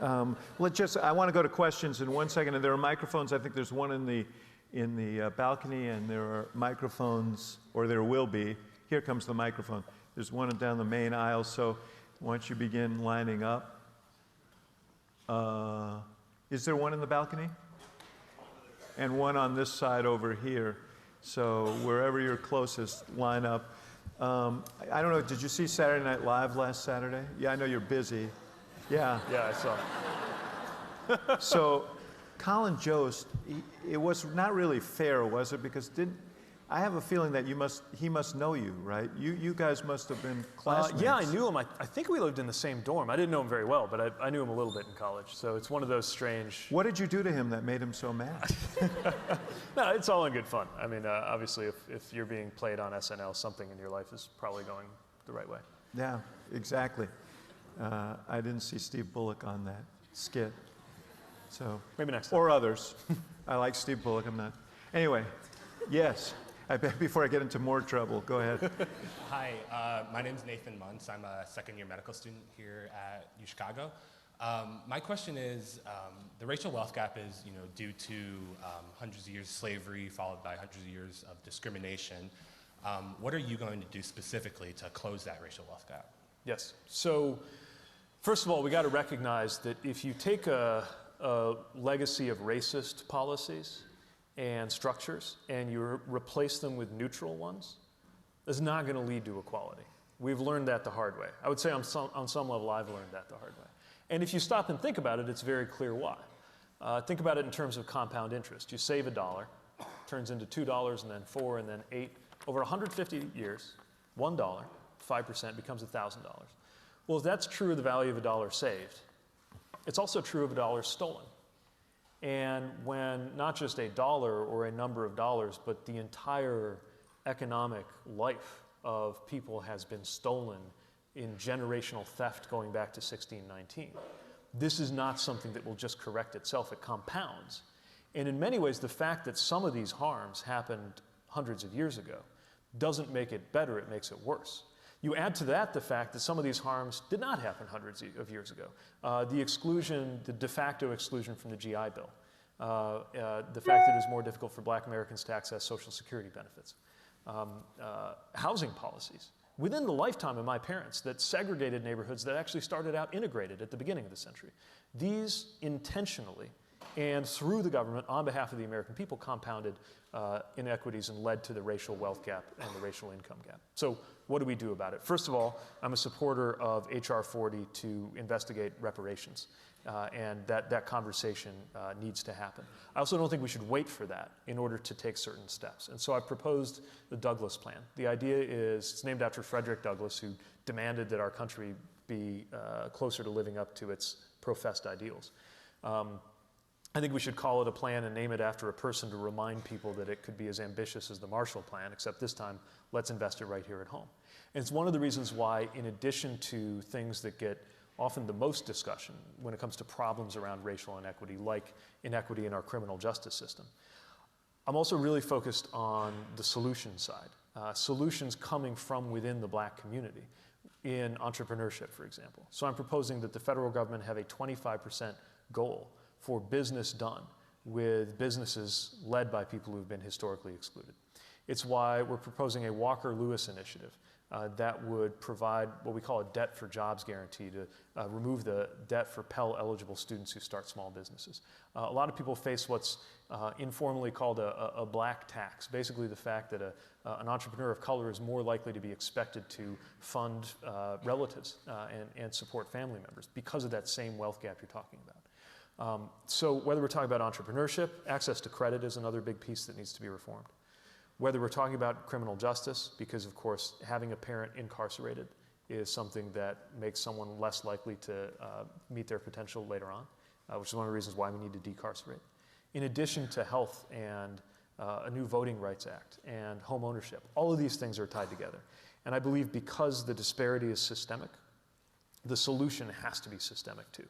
I want to go to questions in 1 second, and there are microphones. I think there's one in the balcony, and there are microphones, or there will be. Here comes the microphone. There's one down the main aisle, so why don't you begin lining up? Is there one in the balcony? And one on this side over here. So wherever you're closest, line up. I don't know, did you see Saturday Night Live last Saturday? Yeah, I know you're busy. Yeah. Yeah, I saw. So Colin Jost, it was not really fair, was it? Because I have a feeling that he must know you, right? You guys must have been classmates. Yeah, I knew him. I think we lived in the same dorm. I didn't know him very well, but I knew him a little bit in college. So it's one of those strange... What did you do to him that made him so mad? No, it's all in good fun. I mean, obviously, if you're being played on SNL, something in your life is probably going the right way. Yeah, exactly. I didn't see Steve Bullock on that skit. So maybe next time. Or others. I like Steve Bullock. I'm not. Anyway, yes. I bet before I get into more trouble, go ahead. Hi, my name is Nathan Muntz. I'm a second-year medical student here at UChicago. My question is, the racial wealth gap is, due to hundreds of years of slavery followed by hundreds of years of discrimination. What are you going to do specifically to close that racial wealth gap? Yes. So, first of all, we got to recognize that if you take a legacy of racist policies and structures, and you replace them with neutral ones, it's not going to lead to equality. We've learned that the hard way. I would say on some level, I've learned that the hard way. And if you stop and think about it, it's very clear why. Think about it in terms of compound interest. You save $1, turns into $2, and then $4, and then $8. Over 150 years, $1, 5% becomes $1,000. Well, if that's true of the value of $1 saved, it's also true of $1 stolen. And when not just $1 or a number of dollars, but the entire economic life of people has been stolen in generational theft going back to 1619, this is not something that will just correct itself. It compounds. And in many ways, the fact that some of these harms happened hundreds of years ago doesn't make it better, it makes it worse. You add to that the fact that some of these harms did not happen hundreds of years ago. The exclusion, the de facto exclusion from the GI Bill, the fact that it was more difficult for Black Americans to access Social Security benefits, housing policies within the lifetime of my parents that segregated neighborhoods that actually started out integrated at the beginning of the century. These intentionally and through the government on behalf of the American people compounded inequities and led to the racial wealth gap and the racial income gap. So what do we do about it? First of all, I'm a supporter of H.R. 40 to investigate reparations, and that conversation needs to happen. I also don't think we should wait for that in order to take certain steps. And so I've proposed the Douglas Plan. The idea is, it's named after Frederick Douglass, who demanded that our country be closer to living up to its professed ideals. I think we should call it a plan and name it after a person to remind people that it could be as ambitious as the Marshall Plan, except this time, let's invest it right here at home. And it's one of the reasons why, in addition to things that get often the most discussion when it comes to problems around racial inequity, like inequity in our criminal justice system, I'm also really focused on the solution side, solutions coming from within the Black community in entrepreneurship, for example. So I'm proposing that the federal government have a 25% goal for business done with businesses led by people who've been historically excluded. It's why we're proposing a Walker-Lewis initiative that would provide what we call a debt for jobs guarantee to remove the debt for Pell-eligible students who start small businesses. A lot of people face what's informally called a black tax, basically the fact that an entrepreneur of color is more likely to be expected to fund relatives and support family members because of that same wealth gap you're talking about. So whether we're talking about entrepreneurship, access to credit is another big piece that needs to be reformed. Whether we're talking about criminal justice, because of course having a parent incarcerated is something that makes someone less likely to meet their potential later on, which is one of the reasons why we need to decarcerate. In addition to health and a new Voting Rights Act and home ownership, all of these things are tied together. And I believe because the disparity is systemic, the solution has to be systemic too.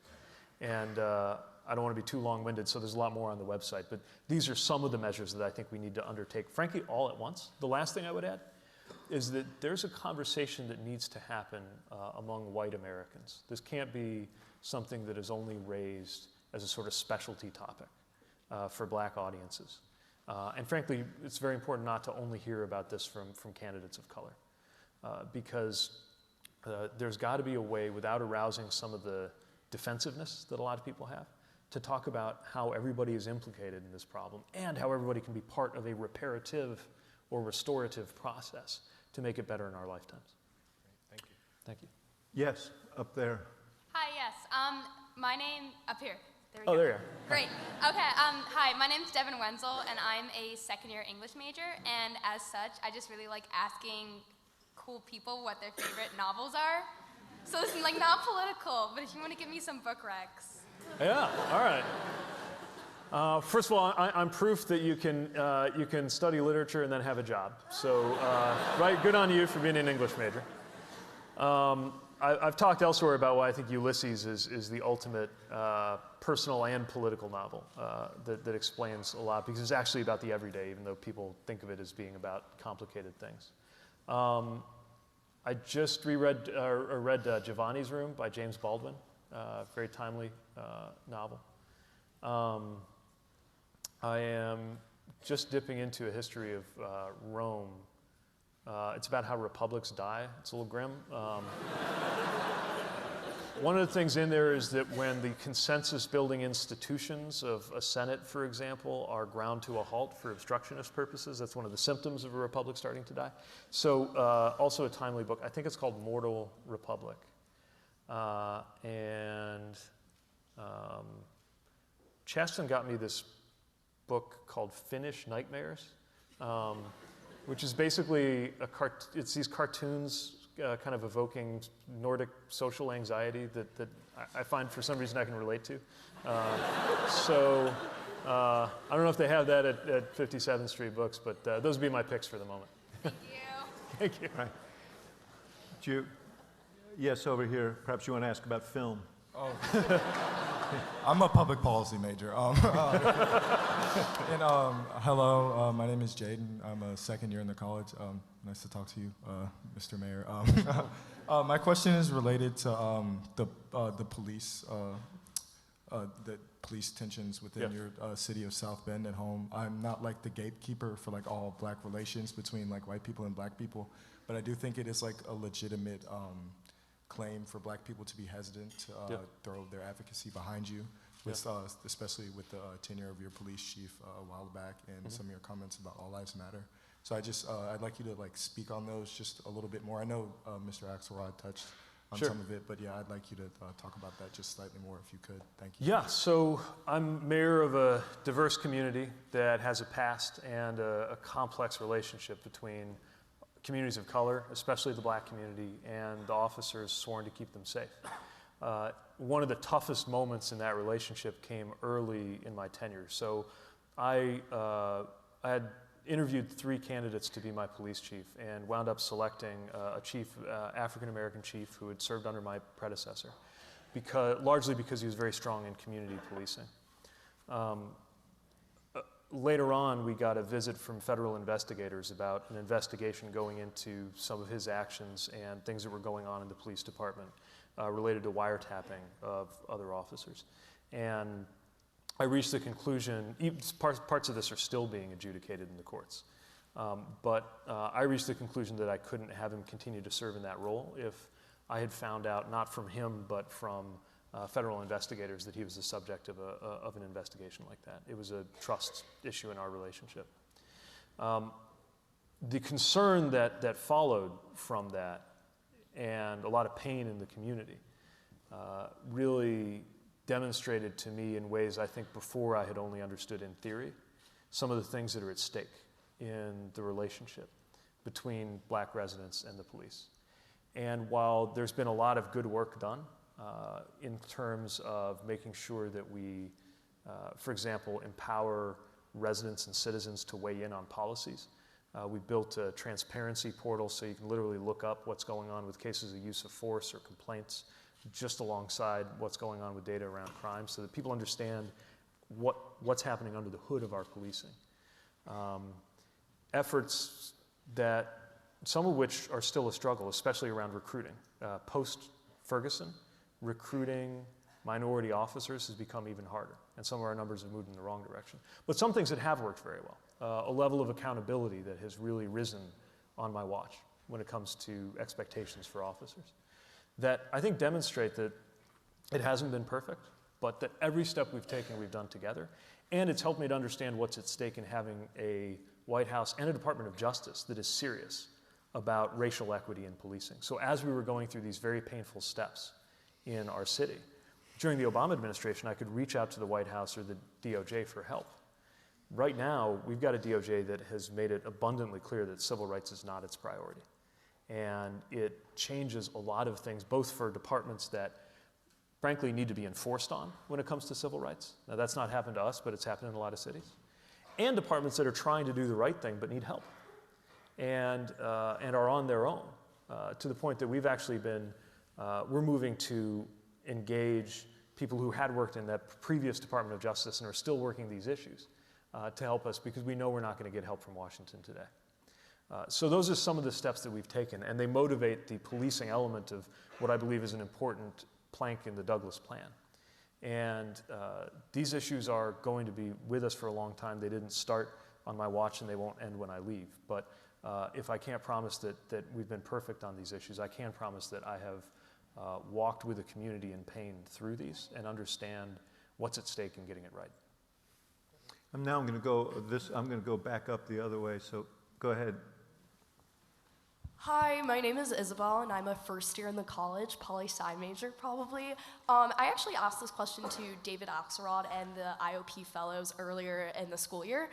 And I don't want to be too long-winded, so there's a lot more on the website, but these are some of the measures that I think we need to undertake, frankly, all at once. The last thing I would add is that there's a conversation that needs to happen among white Americans. This can't be something that is only raised as a sort of specialty topic for black audiences. And frankly, it's very important not to only hear about this from candidates of color, because there's got to be a way, without arousing some of the defensiveness that a lot of people have, to talk about how everybody is implicated in this problem and how everybody can be part of a reparative or restorative process to make it better in our lifetimes. Thank you. Thank you. Yes, up there. Hi, yes. My name, up here. There we Oh, go. there you are. Great. Okay, hi, my name's Devin Wenzel, and I'm a second-year English major, and as such, I just really like asking cool people what their favorite novels are. So it's like not political, but if you want to give me some book recs. Yeah, all right. First of all, I'm proof that you can study literature and then have a job. So, right, good on you for being an English major. I've talked elsewhere about why I think Ulysses is the ultimate personal and political novel that explains a lot, because it's actually about the everyday, even though people think of it as being about complicated things. I just read Giovanni's Room by James Baldwin, very timely novel. I am just dipping into a history of Rome. It's about how republics die. It's a little grim. One of the things in there is that when the consensus-building institutions of a Senate, for example, are ground to a halt for obstructionist purposes, that's one of the symptoms of a republic starting to die. So also a timely book. I think it's called Mortal Republic. Chaston got me this book called Finnish Nightmares, which is basically it's these cartoons kind of evoking Nordic social anxiety that I find for some reason I can relate to. I don't know if they have that at 57th Street Books, but those would be my picks for the moment. Thank you. Thank you. Right. Yes, over here. Perhaps you want to ask about film. Oh. I'm a public policy major. Hello, my name is Jaden. I'm a second year in the college. Nice to talk to you, Mr. Mayor. My question is related to the police, the police tensions within your city of South Bend at home. I'm not like the gatekeeper for like all black relations between like white people and black people, but I do think it is like a legitimate claim for black people to be hesitant to throw their advocacy behind you, with, especially with the tenure of your police chief a while back and some of your comments about All Lives Matter. So I'd like you to like speak on those just a little bit more. I know Mr. Axelrod touched on some of it, but yeah, I'd like you to talk about that just slightly more if you could. Thank you. Yeah, so I'm mayor of a diverse community that has a past and a complex relationship between communities of color, especially the black community, and the officers sworn to keep them safe. One of the toughest moments in that relationship came early in my tenure. So I had interviewed 3 candidates to be my police chief and wound up selecting a chief, African-American chief who had served under my predecessor, largely because he was very strong in community policing. Later on, we got a visit from federal investigators about an investigation going into some of his actions and things that were going on in the police department related to wiretapping of other officers. And I reached the conclusion, parts of this are still being adjudicated in the courts, but I reached the conclusion that I couldn't have him continue to serve in that role if I had found out, not from him, but from federal investigators, that he was the subject of an investigation like that. It was a trust issue in our relationship. The concern that followed from that, and a lot of pain in the community, really demonstrated to me in ways I think before I had only understood in theory, some of the things that are at stake in the relationship between black residents and the police. And while there's been a lot of good work done in terms of making sure that we, for example, empower residents and citizens to weigh in on policies. We built a transparency portal so you can literally look up what's going on with cases of use of force or complaints just alongside what's going on with data around crime so that people understand what's happening under the hood of our policing. Efforts that, some of which are still a struggle, especially around recruiting. Post-Ferguson, recruiting minority officers has become even harder, and some of our numbers have moved in the wrong direction. But some things that have worked very well. A level of accountability that has really risen on my watch when it comes to expectations for officers, that I think demonstrate that it hasn't been perfect, but that every step we've taken, we've done together. And it's helped me to understand what's at stake in having a White House and a Department of Justice that is serious about racial equity in policing. So as we were going through these very painful steps in our city, during the Obama administration, I could reach out to the White House or the DOJ for help. Right now, we've got a DOJ that has made it abundantly clear that civil rights is not its priority. And it changes a lot of things, both for departments that frankly need to be enforced on when it comes to civil rights. Now, that's not happened to us, but it's happened in a lot of cities. And departments that are trying to do the right thing but need help and are on their own, to the point that we've actually been, we're moving to engage people who had worked in that previous Department of Justice and are still working these issues to help us, because we know we're not going to get help from Washington today. So those are some of the steps that we've taken, and they motivate the policing element of what I believe is an important plank in the Douglas Plan. And these issues are going to be with us for a long time. They didn't start on my watch, and they won't end when I leave. But if I can't promise that we've been perfect on these issues, I can promise that I have walked with the community in pain through these and understand what's at stake in getting it right. I'm going to go back up the other way, so go ahead. Hi, my name is Isabel, and I'm a first year in the college, poli-sci major probably. I actually asked this question to David Axelrod and the IOP fellows earlier in the school year.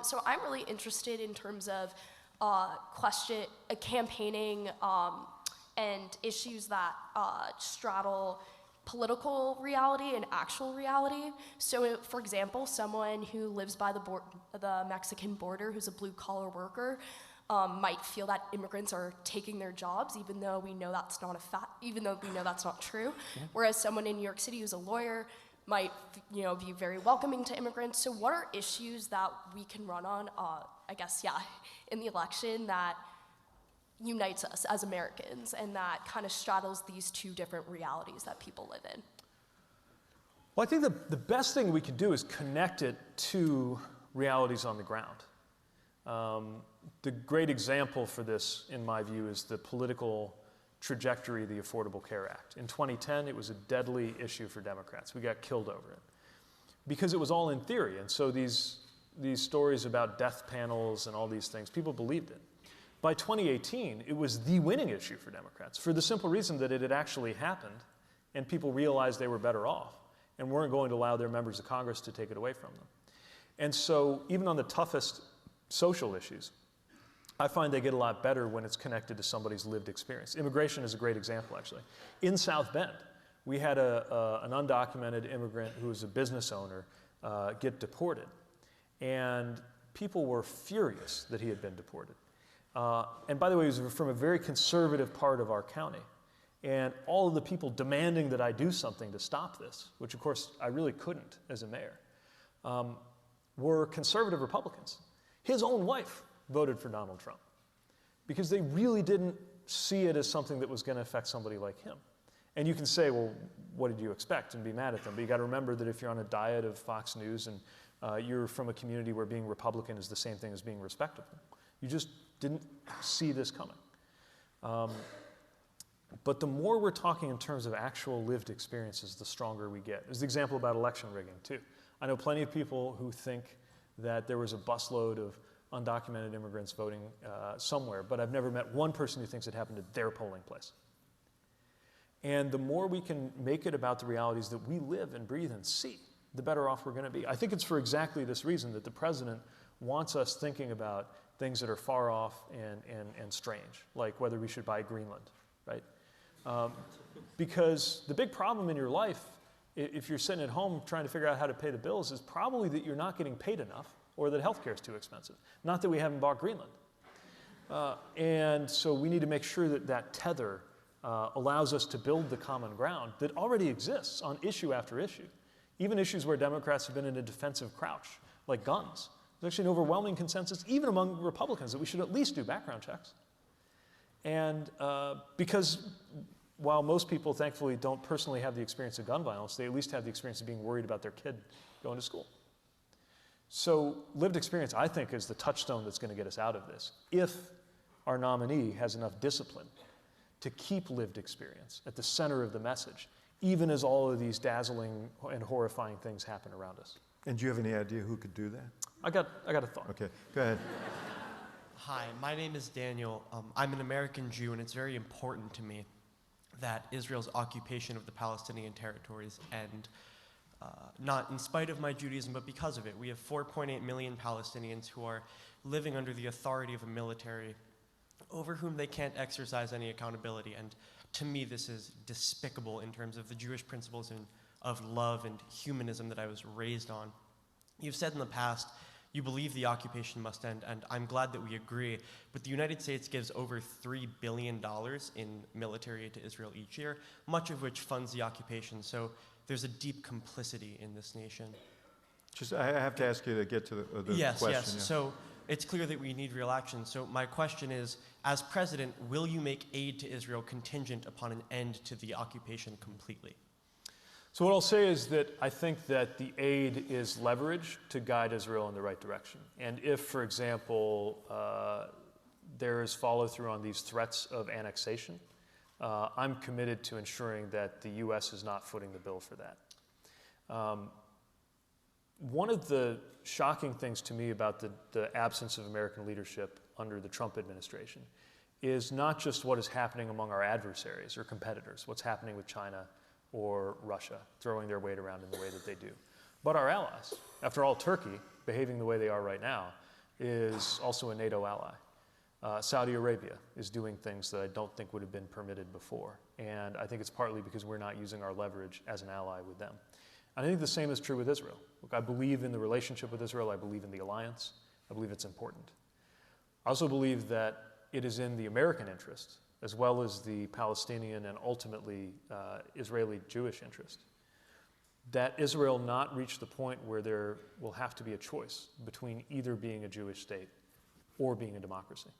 So I'm really interested in terms of campaigning and issues that straddle political reality and actual reality. So, for example, someone who lives by the Mexican border, who's a blue-collar worker, might feel that immigrants are taking their jobs, even though we know that's not that's not true. Yeah. Whereas someone in New York City who's a lawyer might, be very welcoming to immigrants. So, what are issues that we can run on? In the election that unites us as Americans and that kind of straddles these two different realities that people live in? Well, I think the best thing we can do is connect it to realities on the ground. The great example for this, in my view, is the political trajectory of the Affordable Care Act. In 2010, it was a deadly issue for Democrats. We got killed over it because it was all in theory. And so these stories about death panels and all these things, people believed it. By 2018, it was the winning issue for Democrats for the simple reason that it had actually happened and people realized they were better off and weren't going to allow their members of Congress to take it away from them. And so even on the toughest social issues, I find they get a lot better when it's connected to somebody's lived experience. Immigration is a great example, actually. In South Bend, we had an undocumented immigrant who was a business owner get deported. And people were furious that he had been deported. And by the way, he was from a very conservative part of our county. And all of the people demanding that I do something to stop this, which of course I really couldn't as a mayor, were conservative Republicans. His own wife voted for Donald Trump because they really didn't see it as something that was going to affect somebody like him. And you can say, well, what did you expect, and be mad at them? But you got to remember that if you're on a diet of Fox News and you're from a community where being Republican is the same thing as being respectable, you just didn't see this coming. But the more we're talking in terms of actual lived experiences, the stronger we get. There's the example about election rigging, too. I know plenty of people who think that there was a busload of undocumented immigrants voting somewhere, but I've never met one person who thinks it happened at their polling place. And the more we can make it about the realities that we live and breathe and see, the better off we're going to be. I think it's for exactly this reason that the president wants us thinking about things that are far off and strange, like whether we should buy Greenland right? Because the big problem in your life, if you're sitting at home trying to figure out how to pay the bills, is probably that you're not getting paid enough or that healthcare is too expensive. Not that we haven't bought Greenland. And so we need to make sure that that tether allows us to build the common ground that already exists on issue after issue. Even issues where Democrats have been in a defensive crouch, like guns. There's actually an overwhelming consensus, even among Republicans, that we should at least do background checks. And because while most people, thankfully, don't personally have the experience of gun violence, they at least have the experience of being worried about their kid going to school. So lived experience, I think, is the touchstone that's going to get us out of this, if our nominee has enough discipline to keep lived experience at the center of the message, even as all of these dazzling and horrifying things happen around us. And do you have any idea who could do that? I got a thought. Okay, go ahead. Hi, my name is Daniel. I'm an American Jew, and it's very important to me that Israel's occupation of the Palestinian territories end, not in spite of my Judaism, but because of it. We have 4.8 million Palestinians who are living under the authority of a military over whom they can't exercise any accountability. And to me, this is despicable in terms of the Jewish principles of love and humanism that I was raised on. You've said in the past you believe the occupation must end, and I'm glad that we agree, but the United States gives over $3 billion in military aid to Israel each year, much of which funds the occupation, so there's a deep complicity in this nation. I have to ask you to get to the yes, question. Yes, yeah. so it's clear that we need real action. So my question is, as president, will you make aid to Israel contingent upon an end to the occupation completely? So what I'll say is that I think that the aid is leverage to guide Israel in the right direction. And if, for example, there is follow-through on these threats of annexation, I'm committed to ensuring that the U.S. is not footing the bill for that. One of the shocking things to me about the absence of American leadership under the Trump administration is not just what is happening among our adversaries or competitors, what's happening with China or Russia, throwing their weight around in the way that they do, but our allies. After all, Turkey, behaving the way they are right now, is also a NATO ally. Saudi Arabia is doing things that I don't think would have been permitted before, and I think it's partly because we're not using our leverage as an ally with them. And I think the same is true with Israel. Look, I believe in the relationship with Israel. I believe in the alliance. I believe it's important. I also believe that it is in the American interest, as well as the Palestinian and ultimately Israeli Jewish interest, that Israel not reach the point where there will have to be a choice between either being a Jewish state or being a democracy.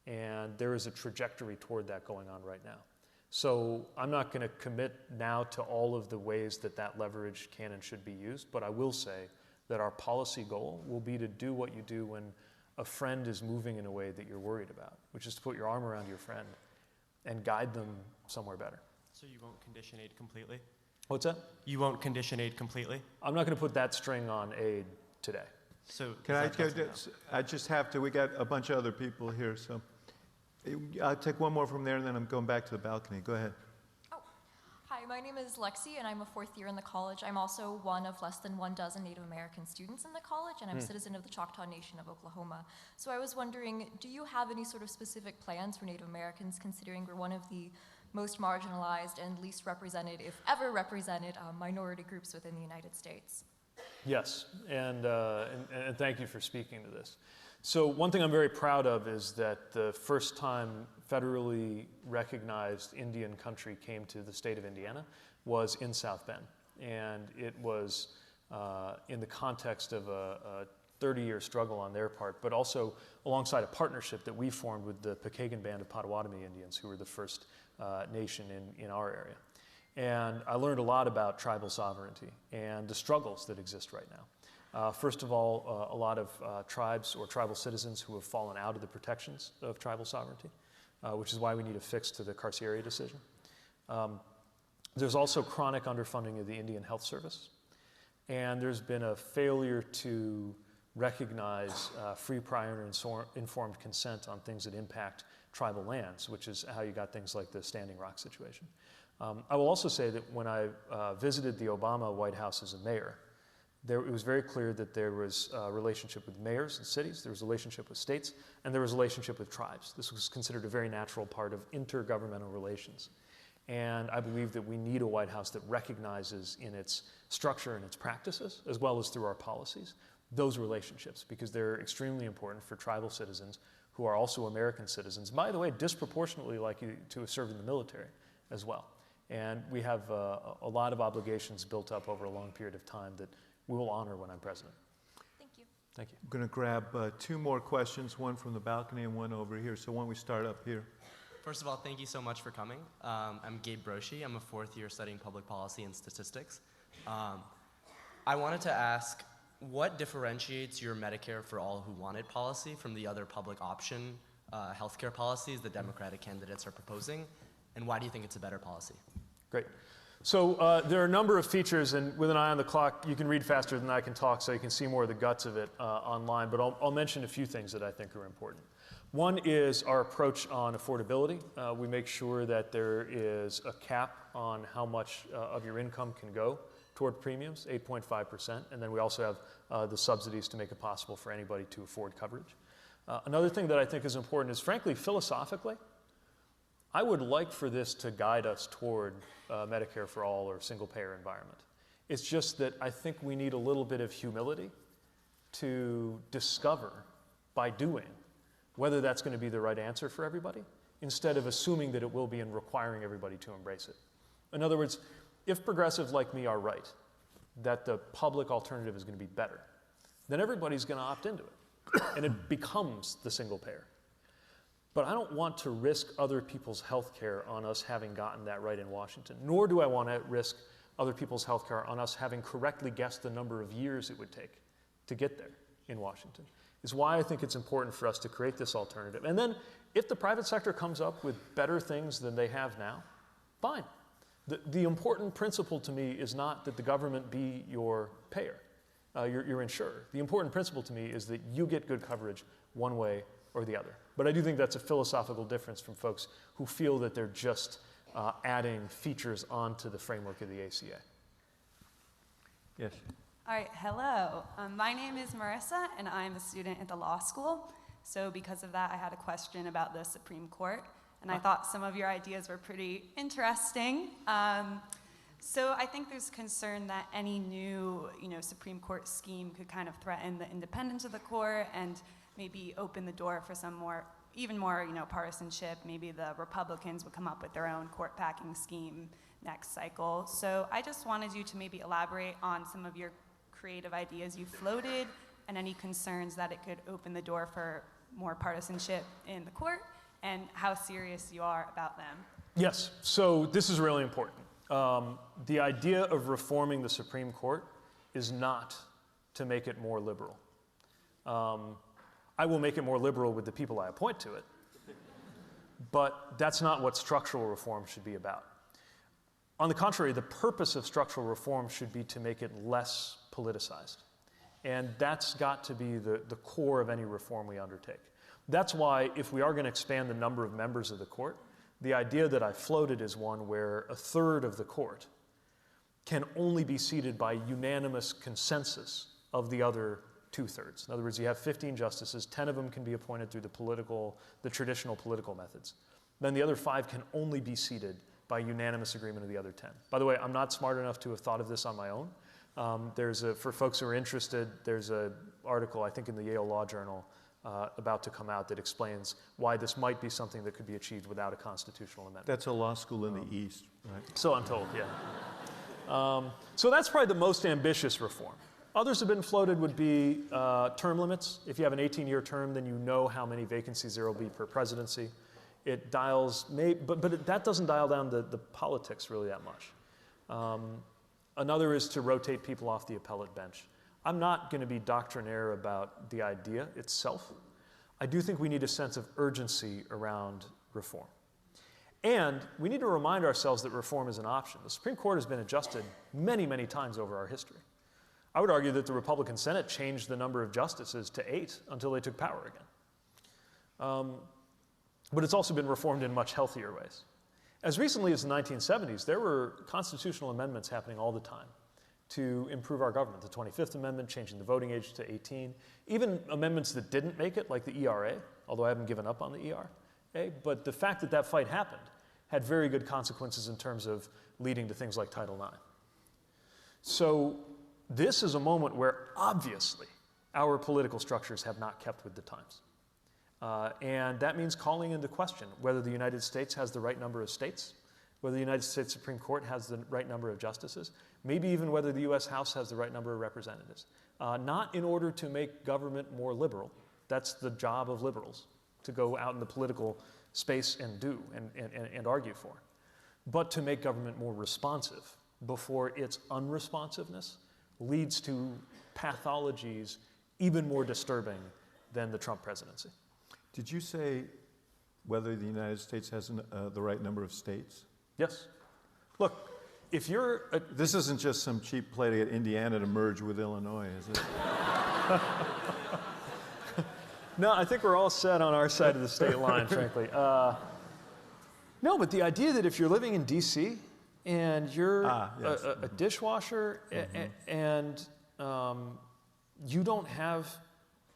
And there is a trajectory toward that going on right now. So I'm not going to commit now to all of the ways that that leverage can and should be used, but I will say that our policy goal will be to do what you do when a friend is moving in a way that you're worried about, which is to put your arm around your friend and guide them somewhere better. So you won't condition aid completely? What's that? You won't condition aid completely? I'm not going to put that string on aid today. So I just have to, we got a bunch of other people here, so I'll take one more from there and then I'm going back to the balcony. Go ahead. Hi, my name is Lexi, and I'm a fourth year in the college. I'm also one of less than 12 Native American students in the college, and I'm a citizen of the Choctaw Nation of Oklahoma. So I was wondering, do you have any sort of specific plans for Native Americans, considering we're one of the most marginalized and least represented, if ever represented, minority groups within the United States? Yes, and thank you for speaking to this. So one thing I'm very proud of is that the first time federally recognized Indian country came to the state of Indiana was in South Bend. And it was in the context of a 30-year struggle on their part, but also alongside a partnership that we formed with the Pokagon Band of Potawatomi Indians, who were the first nation in our area. And I learned a lot about tribal sovereignty and the struggles that exist right now. First of all, a lot of tribes or tribal citizens who have fallen out of the protections of tribal sovereignty, which is why we need a fix to the Carcieri decision. There's also chronic underfunding of the Indian Health Service, and there's been a failure to recognize free, prior, and informed consent on things that impact tribal lands, which is how you got things like the Standing Rock situation. I will also say that when I visited the Obama White House as a mayor, it was very clear that there was a relationship with mayors and cities, there was a relationship with states, and there was a relationship with tribes. This was considered a very natural part of intergovernmental relations. And I believe that we need a White House that recognizes in its structure and its practices, as well as through our policies, those relationships, because they're extremely important for tribal citizens who are also American citizens. By the way, disproportionately likely to have served in the military as well. And we have a lot of obligations built up over a long period of time that we will honor when I'm president. Thank you. Thank you. I'm going to grab 2 more questions, one from the balcony and one over here. So why don't we start up here? First of all, thank you so much for coming. I'm Gabe Broshi. I'm a 4th year studying public policy and statistics. I wanted to ask, what differentiates your Medicare for All Who Want It policy from the other public option healthcare policies the Democratic candidates are proposing, and why do you think it's a better policy? Great. So there are a number of features, and with an eye on the clock, you can read faster than I can talk, so you can see more of the guts of it online, but I'll mention a few things that I think are important. One is our approach on affordability. We make sure that there is a cap on how much of your income can go toward premiums, 8.5%, and then we also have the subsidies to make it possible for anybody to afford coverage. Another thing that I think is important is, frankly, philosophically, I would like for this to guide us toward Medicare for all or single-payer environment. It's just that I think we need a little bit of humility to discover by doing whether that's going to be the right answer for everybody, instead of assuming that it will be and requiring everybody to embrace it. In other words, if progressives like me are right, that the public alternative is going to be better, then everybody's going to opt into it, and it becomes the single payer. But I don't want to risk other people's health care on us having gotten that right in Washington, nor do I want to risk other people's health care on us having correctly guessed the number of years it would take to get there in Washington. Is why I think it's important for us to create this alternative. And then if the private sector comes up with better things than they have now, fine. The important principle to me is not that the government be your payer, your insurer. The important principle to me is that you get good coverage one way or the other. But I do think that's a philosophical difference from folks who feel that they're just adding features onto the framework of the ACA. Yes. All right, hello. My name is Marissa, and I'm a student at the law school. So because of that, I had a question about the Supreme Court, and I thought some of your ideas were pretty interesting. So I think there's concern that any new, Supreme Court scheme could kind of threaten the independence of the court and maybe open the door for some even more, partisanship. Maybe the Republicans would come up with their own court packing scheme next cycle. So I just wanted you to maybe elaborate on some of your creative ideas you floated and any concerns that it could open the door for more partisanship in the court and how serious you are about them. Yes, so this is really important. The idea of reforming the Supreme Court is not to make it more liberal. I will make it more liberal with the people I appoint to it, but that's not what structural reform should be about. On the contrary, the purpose of structural reform should be to make it less politicized. And that's got to be the core of any reform we undertake. That's why if we are going to expand the number of members of the court, the idea that I floated is one where a third of the court can only be seated by unanimous consensus of the other 2/3. In other words, you have 15 justices, 10 of them can be appointed through the traditional political methods. Then the other 5 can only be seated by unanimous agreement of the other 10. By the way, I'm not smart enough to have thought of this on my own. For folks who are interested, there's an article, I think in the Yale Law Journal, about to come out that explains why this might be something that could be achieved without a constitutional amendment. That's a law school in the East, right? So I'm told, yeah. So that's probably the most ambitious reform. Others have been floated would be term limits. If you have an 18-year term, then you know how many vacancies there will be per presidency. It dials, but that doesn't dial down the politics really that much. Another is to rotate people off the appellate bench. I'm not going to be doctrinaire about the idea itself. I do think we need a sense of urgency around reform. And we need to remind ourselves that reform is an option. The Supreme Court has been adjusted many, many times over our history. I would argue that the Republican Senate changed the number of justices to 8 until they took power again. But it's also been reformed in much healthier ways. As recently as the 1970s, there were constitutional amendments happening all the time to improve our government. The 25th Amendment, changing the voting age to 18. Even amendments that didn't make it, like the ERA, although I haven't given up on the ERA. But the fact that that fight happened had very good consequences in terms of leading to things like Title IX. So this is a moment where obviously our political structures have not kept with the times. And that means calling into question whether the United States has the right number of states, whether the United States Supreme Court has the right number of justices, maybe even whether the US House has the right number of representatives. Not in order to make government more liberal. That's the job of liberals, to go out in the political space and do and argue for, but to make government more responsive before its unresponsiveness leads to pathologies even more disturbing than the Trump presidency. Did you say whether the United States has the right number of states? Yes. Look, if you're... This isn't just some cheap play to get Indiana to merge with Illinois, is it? No, I think we're all set on our side of the state line, frankly. No, but the idea that if you're living in D.C. and you're a dishwasher and you don't have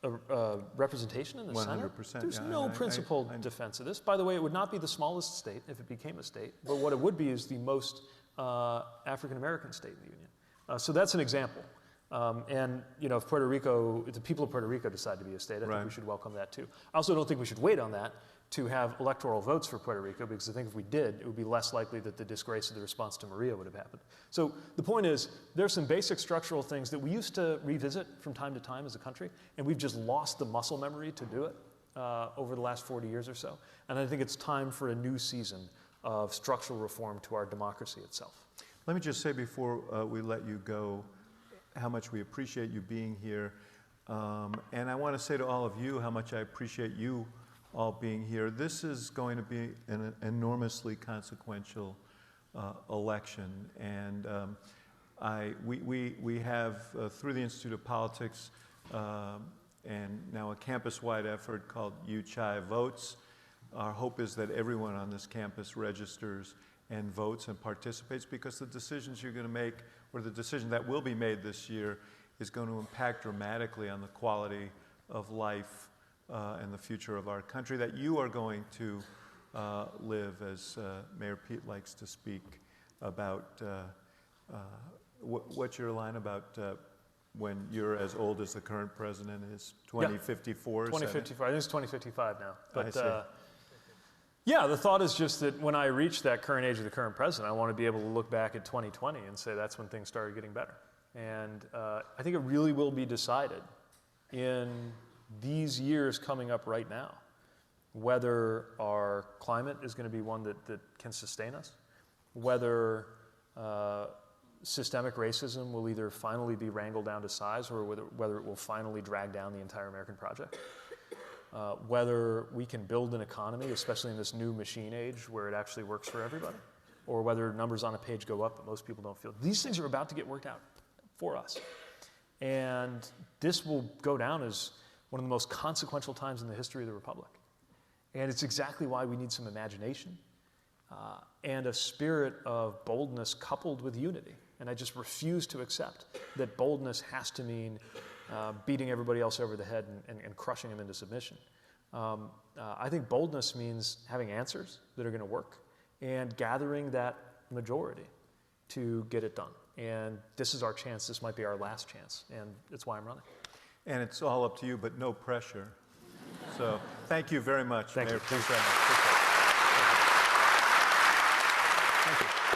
a representation in the Senate, 100%, there's no principled defense of this. By the way, it would not be the smallest state if it became a state, but what it would be is the most African-American state in the Union. So that's an example. And you know, if the people of Puerto Rico decide to be a state, I think we should welcome that too. I also don't think we should wait on that to have electoral votes for Puerto Rico, because I think if we did, it would be less likely that the disgrace of the response to Maria would have happened. So the point is, there's some basic structural things that we used to revisit from time to time as a country, and we've just lost the muscle memory to do it over the last 40 years or so. And I think it's time for a new season of structural reform to our democracy itself. Let me just say before we let you go, how much we appreciate you being here. And I want to say to all of you how much I appreciate you all being here. This is going to be an enormously consequential election. And we have, through the Institute of Politics, and now a campus-wide effort called UChai Votes. Our hope is that everyone on this campus registers and votes and participates, because the decisions you're going to make, or the decision that will be made this year, is going to impact dramatically on the quality of life and the future of our country that you are going to live, as Mayor Pete likes to speak about. What's your line about when you're as old as the current president is? 2054? 2054. I think it's 2055 now. But I see. yeah, the thought is just that when I reach that current age of the current president, I want to be able to look back at 2020 and say that's when things started getting better. And I think it really will be decided in these years coming up right now whether our climate is going to be one that can sustain us, whether systemic racism will either finally be wrangled down to size, or whether it will finally drag down the entire American project. Whether we can build an economy, especially in this new machine age, where it actually works for everybody, or whether numbers on a page go up but most people don't feel. These things are about to get worked out for us. And this will go down as one of the most consequential times in the history of the Republic. And it's exactly why we need some imagination and a spirit of boldness coupled with unity. And I just refuse to accept that boldness has to mean beating everybody else over the head and crushing them into submission. I think boldness means having answers that are going to work and gathering that majority to get it done. And this is our chance. This might be our last chance. And that's why I'm running. And it's all up to you, but no pressure. So thank you very much, Mayor. Thank you. Thanks very much. Thank you.